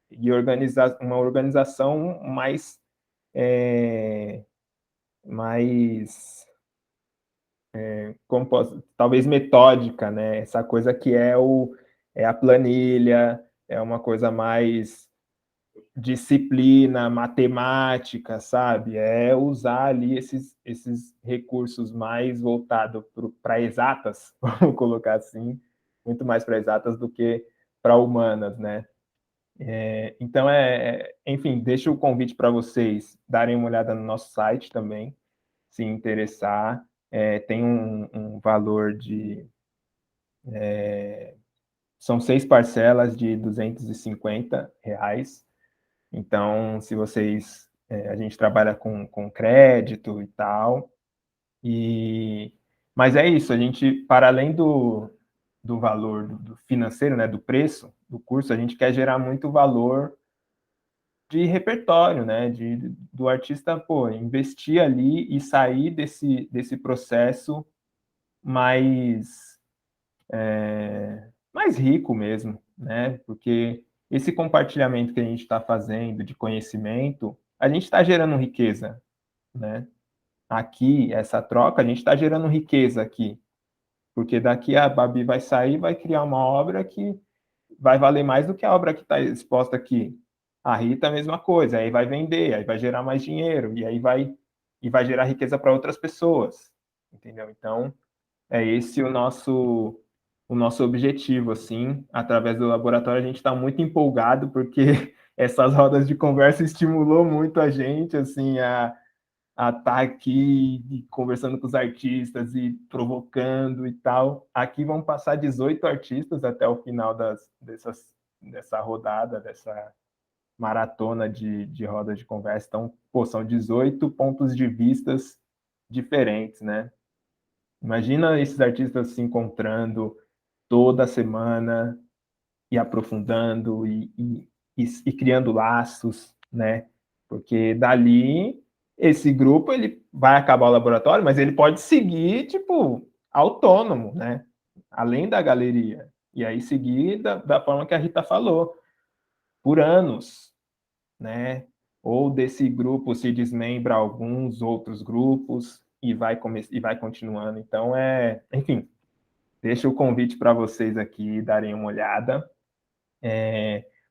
A: E organizar uma organização mais, mais como posso, talvez metódica, né? Essa coisa que é a planilha, é uma coisa mais disciplina, matemática, sabe? É usar ali esses recursos mais voltados para exatas, vamos colocar assim, muito mais para exatas do que para humanas, né? Então, enfim, deixo o convite para vocês darem uma olhada no nosso site também, se interessar. Tem um valor de... São 6 parcelas de R$ 250. Então, se vocês... a gente trabalha com crédito e tal. Mas é isso, a gente, para além do valor do financeiro, né, do preço do curso, a gente quer gerar muito valor de repertório, né, do artista, pô, investir ali e sair desse processo mais, mais rico mesmo, né, porque esse compartilhamento que a gente está fazendo de conhecimento, a gente está gerando riqueza, né, aqui, essa troca, a gente está gerando riqueza aqui, porque daqui a Babi vai sair, vai criar uma obra que vai valer mais do que a obra que está exposta aqui. A Rita, a mesma coisa, aí vai vender, aí vai gerar mais dinheiro, e aí vai gerar riqueza para outras pessoas, entendeu? Então, é esse o nosso objetivo, assim, através do laboratório. A gente está muito empolgado, porque essas rodas de conversa estimulou muito a gente, assim, a estar aqui conversando com os artistas e provocando e tal. Aqui vão passar 18 artistas até o final dessa rodada, dessa maratona de rodas de conversa. Então, pô, são 18 pontos de vistas diferentes, né? Imagina esses artistas se encontrando toda semana e aprofundando e criando laços, né? Porque dali esse grupo ele vai acabar o laboratório, mas ele pode seguir tipo autônomo, né? Além da galeria. E aí seguir da forma que a Rita falou, por anos, né? Ou desse grupo se desmembra alguns outros grupos e vai continuando. Então enfim, deixo o convite para vocês aqui darem uma olhada.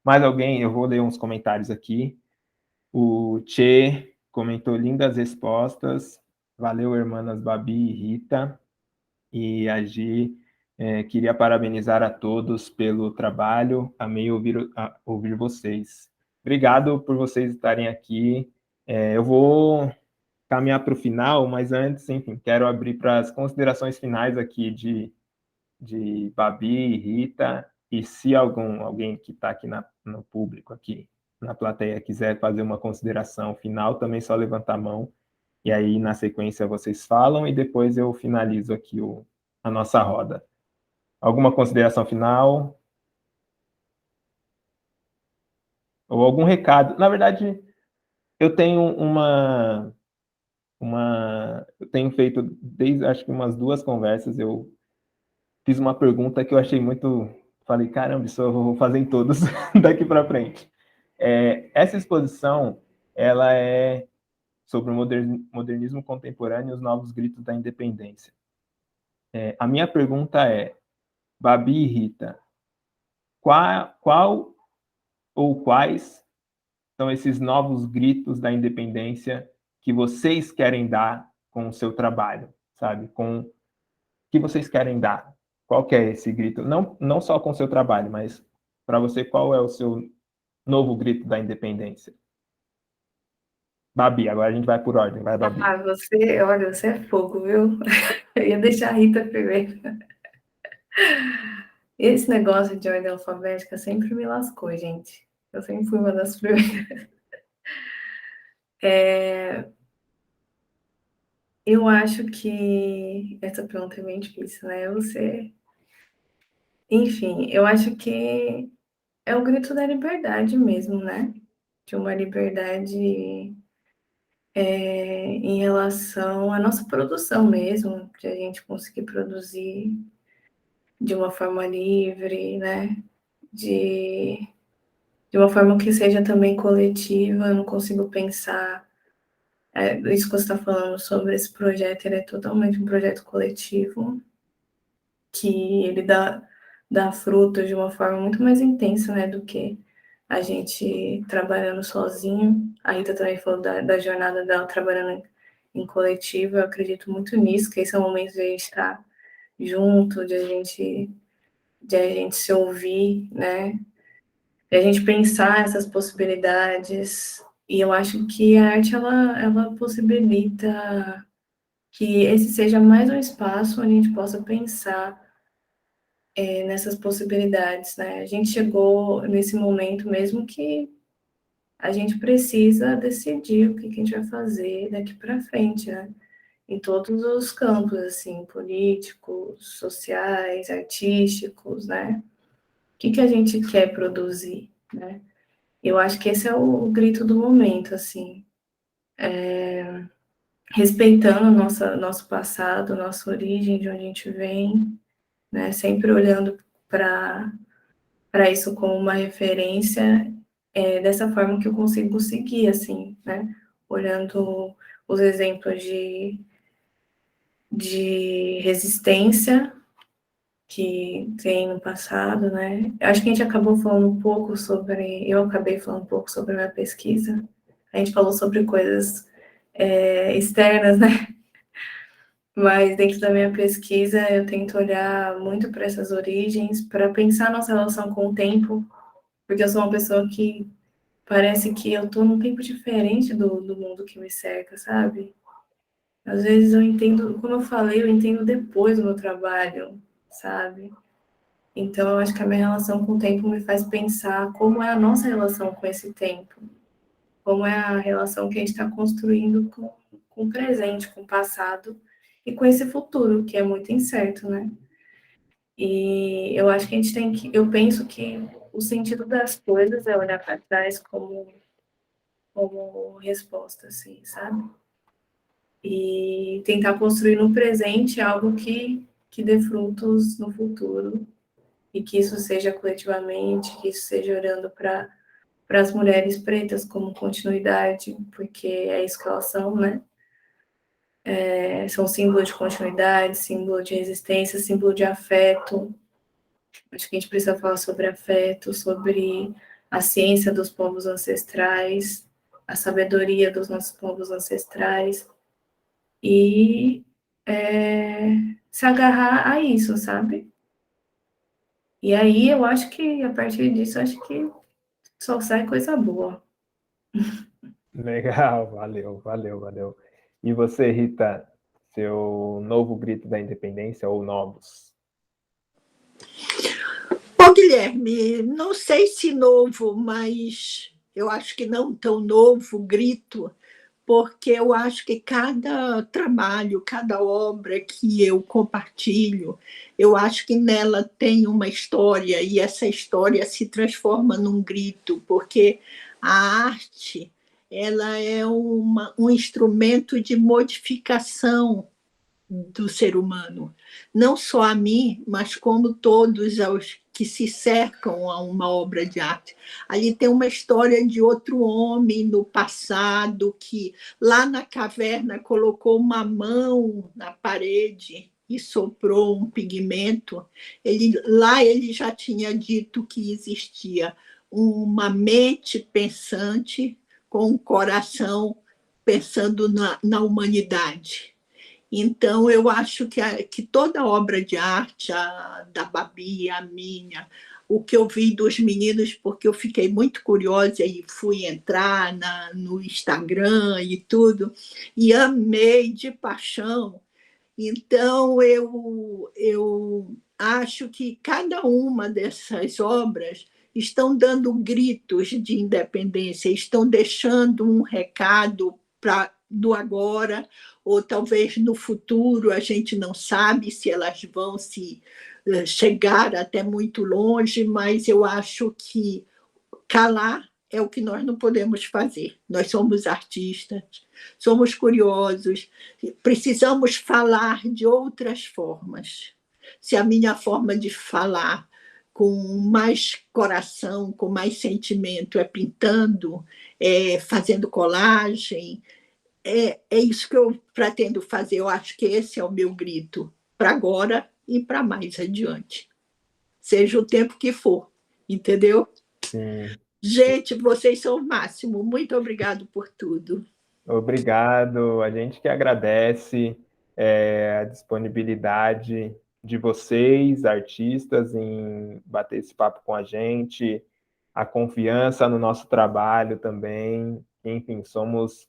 A: Mais alguém? Eu vou ler uns comentários aqui. O Che comentou lindas respostas. Valeu, irmãs Babi e Rita. E a Gi queria parabenizar a todos pelo trabalho. Amei ouvir vocês. Obrigado por vocês estarem aqui. Eu vou caminhar para o final, mas antes, enfim, quero abrir para as considerações finais aqui de Babi, Rita, e se alguém que está aqui no público, aqui na plateia, quiser fazer uma consideração final, também só levantar a mão, e aí na sequência vocês falam, e depois eu finalizo aqui a nossa roda. Alguma consideração final? Ou algum recado? Na verdade, eu tenho eu tenho feito, desde acho que umas 2 conversas, eu fiz uma pergunta que eu achei muito, falei, caramba, isso eu vou fazer em todos daqui para frente. Essa exposição, ela é sobre o modernismo contemporâneo e os novos gritos da independência. A minha pergunta é, Babi e Rita, qual ou quais são esses novos gritos da independência que vocês querem dar com o seu trabalho, sabe? Com o que vocês querem dar? Qual que é esse grito? Não só com o seu trabalho, mas para você, qual é o seu novo grito da independência? Babi, agora a gente vai por ordem, vai, Babi.
B: Ah, olha, você é fogo, viu? Eu ia deixar a Rita primeiro. Esse negócio de ordem alfabética sempre me lascou, gente. Eu sempre fui uma das primeiras. Eu acho que essa pergunta é bem difícil, né? Enfim, eu acho que é o grito da liberdade mesmo, né? De uma liberdade em relação à nossa produção mesmo, de a gente conseguir produzir de uma forma livre, né? De, de uma forma que seja também coletiva. Eu não consigo pensar. Isso que você está falando sobre esse projeto, ele é totalmente um projeto coletivo, que ele dá frutos de uma forma muito mais intensa, né, do que a gente trabalhando sozinho. A Rita também falou da jornada dela trabalhando em coletivo. Eu acredito muito nisso, que esse é o momento de a gente estar junto, de a gente se ouvir, né, de a gente pensar essas possibilidades. E eu acho que a arte, ela possibilita que esse seja mais um espaço onde a gente possa pensar nessas possibilidades, né? A gente chegou nesse momento mesmo que a gente precisa decidir o que a gente vai fazer daqui para frente, né? Em todos os campos, assim, políticos, sociais, artísticos, né? O que a gente quer produzir, né? Eu acho que esse é o grito do momento, assim, respeitando nosso passado, nossa origem, de onde a gente vem, né? Sempre olhando para isso como uma referência, dessa forma que eu consigo seguir, assim, né? Olhando os exemplos de resistência que tem no passado, né? Acho que a gente acabou falando um pouco sobre, eu acabei falando um pouco sobre a minha pesquisa. A gente falou sobre coisas externas, né? Mas dentro da minha pesquisa eu tento olhar muito para essas origens, para pensar nossa relação com o tempo, porque eu sou uma pessoa que parece que eu estou num tempo diferente do mundo que me cerca, sabe? Às vezes eu entendo, como eu falei, eu entendo depois do meu trabalho, sabe? Então eu acho que a minha relação com o tempo me faz pensar como é a nossa relação com esse tempo, como é a relação que a gente está construindo com o presente, com o passado e com esse futuro, que é muito incerto, né? E eu acho que a gente tem que, eu penso que o sentido das coisas é olhar para trás como resposta, assim, sabe? E tentar construir no presente algo que dê frutos no futuro, e que isso seja coletivamente, que isso seja olhando para as mulheres pretas como continuidade, porque é isso que elas são, né? São símbolo de continuidade, símbolo de resistência, símbolo de afeto. Acho que a gente precisa falar sobre afeto, sobre a ciência dos povos ancestrais, a sabedoria dos nossos povos ancestrais, e se agarrar a isso, sabe? E aí eu acho que a partir disso, acho que só sai coisa boa.
A: Legal, valeu, valeu, valeu. E você, Rita, seu novo grito da independência ou novos?
C: Bom, Guilherme, não sei se novo, mas eu acho que não tão novo grito, porque eu acho que cada trabalho, cada obra que eu compartilho, eu acho que nela tem uma história, e essa história se transforma num grito, porque a arte, ela é um instrumento de modificação do ser humano, não só a mim, mas como todos os que se cercam a uma obra de arte. Ali tem uma história de outro homem no passado que lá na caverna colocou uma mão na parede e soprou um pigmento. Lá ele já tinha dito que existia uma mente pensante com um coração pensando na humanidade. Então, eu acho que toda obra de arte, a da Babi, a minha, o que eu vi dos meninos, porque eu fiquei muito curiosa e fui entrar no Instagram e tudo, e amei de paixão. Então, eu acho que cada uma dessas obras estão dando gritos de independência, estão deixando um recado do agora, ou talvez no futuro, a gente não sabe se elas vão se chegar até muito longe, mas eu acho que calar é o que nós não podemos fazer. Nós somos artistas, somos curiosos, precisamos falar de outras formas. Se a minha forma de falar com mais coração, com mais sentimento, é pintando, é fazendo colagem, é isso que eu pretendo fazer. Eu acho que esse é o meu grito para agora e para mais adiante. Seja o tempo que for, entendeu?
A: Sim.
C: Gente, vocês são o máximo. Muito obrigado por tudo.
A: Obrigado. A gente que agradece a disponibilidade de vocês, artistas, em bater esse papo com a gente, a confiança no nosso trabalho também. Enfim, somos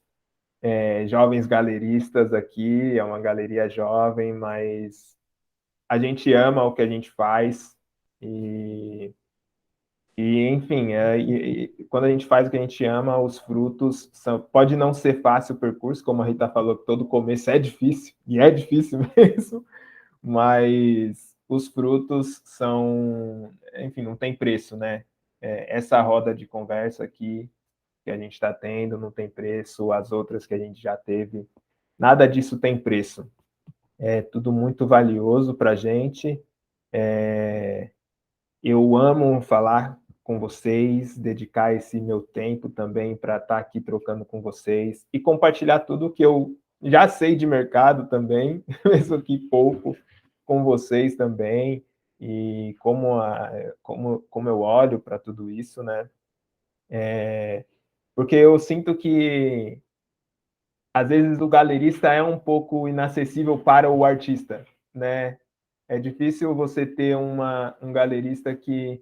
A: jovens galeristas aqui, é uma galeria jovem, mas a gente ama o que a gente faz enfim, quando a gente faz o que a gente ama, os frutos são. Pode não ser fácil o percurso, como a Rita falou, que todo começo é difícil, e é difícil mesmo, mas os frutos são. Enfim, não tem preço, né? Essa roda de conversa aqui que a gente está tendo não tem preço, as outras que a gente já teve, nada disso tem preço. É tudo muito valioso para a gente. Eu amo falar com vocês, dedicar esse meu tempo também para estar aqui trocando com vocês e compartilhar tudo que eu já sei de mercado também, mesmo que pouco, com vocês também, e como eu olho para tudo isso, né? Porque eu sinto que, às vezes, o galerista é um pouco inacessível para o artista, né? É difícil você ter um galerista que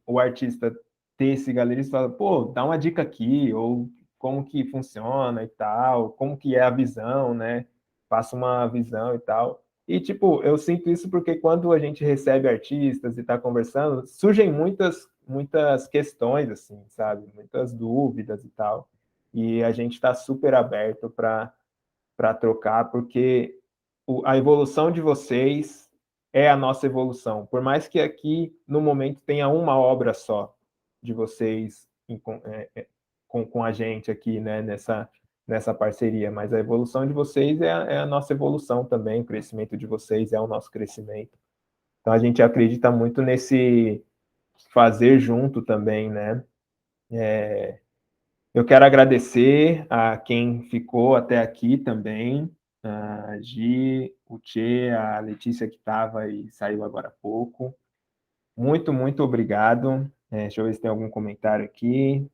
A: o artista ter esse galerista e fala, pô, dá uma dica aqui, ou como que funciona e tal, como que é a visão, né? Passa uma visão e tal. E, tipo, eu sinto isso porque quando a gente recebe artistas e está conversando, surgem muitas questões, assim, sabe? Muitas dúvidas e tal. E a gente está super aberto para trocar, porque a evolução de vocês é a nossa evolução. Por mais que aqui, no momento, tenha uma obra só de vocês com a gente aqui, né, nessa parceria, mas a evolução de vocês é a nossa evolução também, o crescimento de vocês é o nosso crescimento. Então, a gente acredita muito nesse fazer junto também, né? Eu quero agradecer a quem ficou até aqui também, a Gi, o Tchê, a Letícia que estava e saiu agora há pouco. Muito, muito obrigado. Deixa eu ver se tem algum comentário aqui.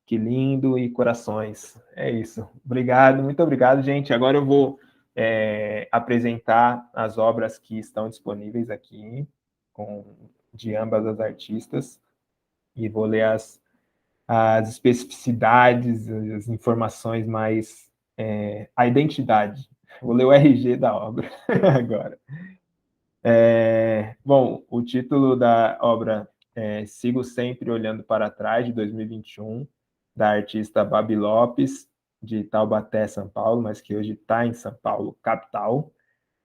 A: Que lindo e corações. É isso. Obrigado, muito obrigado, gente. Agora eu vou apresentar as obras que estão disponíveis aqui, de ambas as artistas, e vou ler as especificidades, as informações mais. A identidade. Vou ler o RG da obra agora. Bom, o título da obra Sigo Sempre Olhando para Trás, de 2021, da artista Babi Lopes, de Taubaté, São Paulo, mas que hoje está em São Paulo, capital.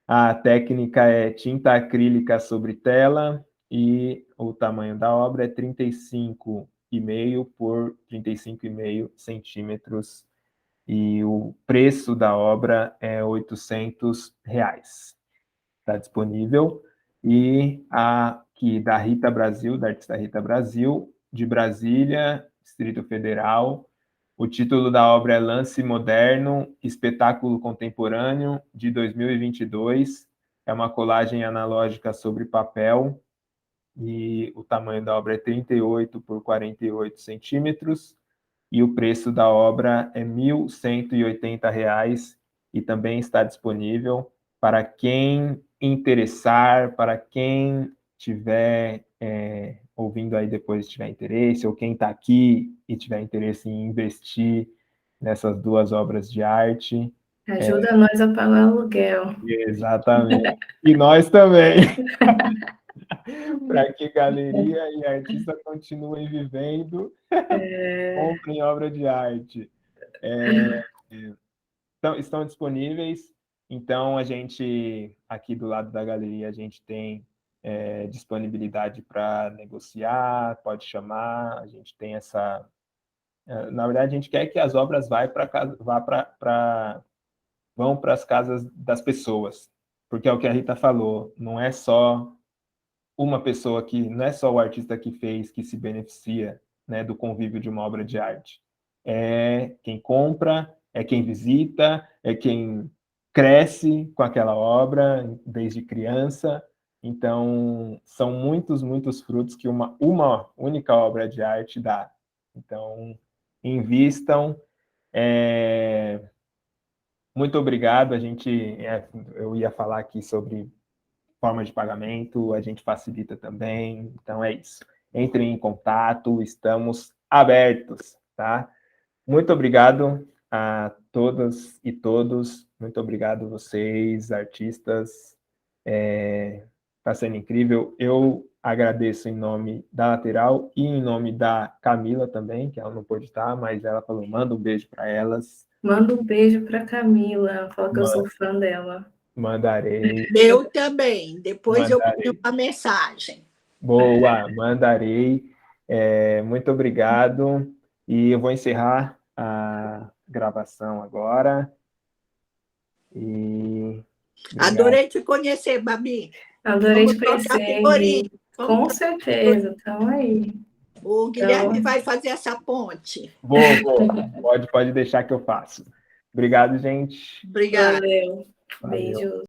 A: A técnica é tinta acrílica sobre tela e o tamanho da obra é 35,5 por 35,5 centímetros e o preço da obra é R$ 800. Está disponível. E aqui da Rita Brasil, da artista Rita Brasil, de Brasília, Distrito Federal. O título da obra é Lance Moderno, Espetáculo Contemporâneo, de 2022. É uma colagem analógica sobre papel, e o tamanho da obra é 38 por 48 centímetros, e o preço da obra é R$ 1.180, e também está disponível para quem interessar, para quem tiver ouvindo aí depois tiver interesse, ou quem está aqui e tiver interesse em investir nessas duas obras de arte.
B: Ajuda nós a pagar o aluguel.
A: Exatamente. E nós também. Para que galeria e artista continuem vivendo, comprem obra de arte. Estão disponíveis. Então, a gente, aqui do lado da galeria, a gente tem disponibilidade para negociar, pode chamar, a gente tem essa... Na verdade, a gente quer que as obras vão para as casas das pessoas, porque é o que a Rita falou, não é só uma pessoa não é só o artista que fez que se beneficia, né, do convívio de uma obra de arte. É quem compra, é quem visita, é quem cresce com aquela obra desde criança. Então, são muitos, muitos frutos que uma única obra de arte dá. Então, invistam. Muito obrigado. Eu ia falar aqui sobre forma de pagamento, a gente facilita também. Então é isso. Entrem em contato, estamos abertos, tá? Muito obrigado a todas e todos. Muito obrigado vocês, artistas. Está sendo incrível. Eu agradeço em nome da Lateral e em nome da Camila também, que ela não pôde estar, mas ela falou, manda um beijo para elas.
B: Manda um beijo para Camila, fala que eu sou fã dela.
A: Mandarei.
C: Eu também. Depois eu mando uma mensagem.
A: Boa, mandarei. Muito obrigado. E eu vou encerrar a gravação agora.
C: Adorei te conhecer, Babi.
B: Adorei te conhecer, Gui. Com certeza, estamos aí.
C: O Guilherme vai fazer essa ponte.
A: Vou. Pode deixar que eu faço. Obrigado, gente.
C: Obrigada.
B: Valeu. Beijo.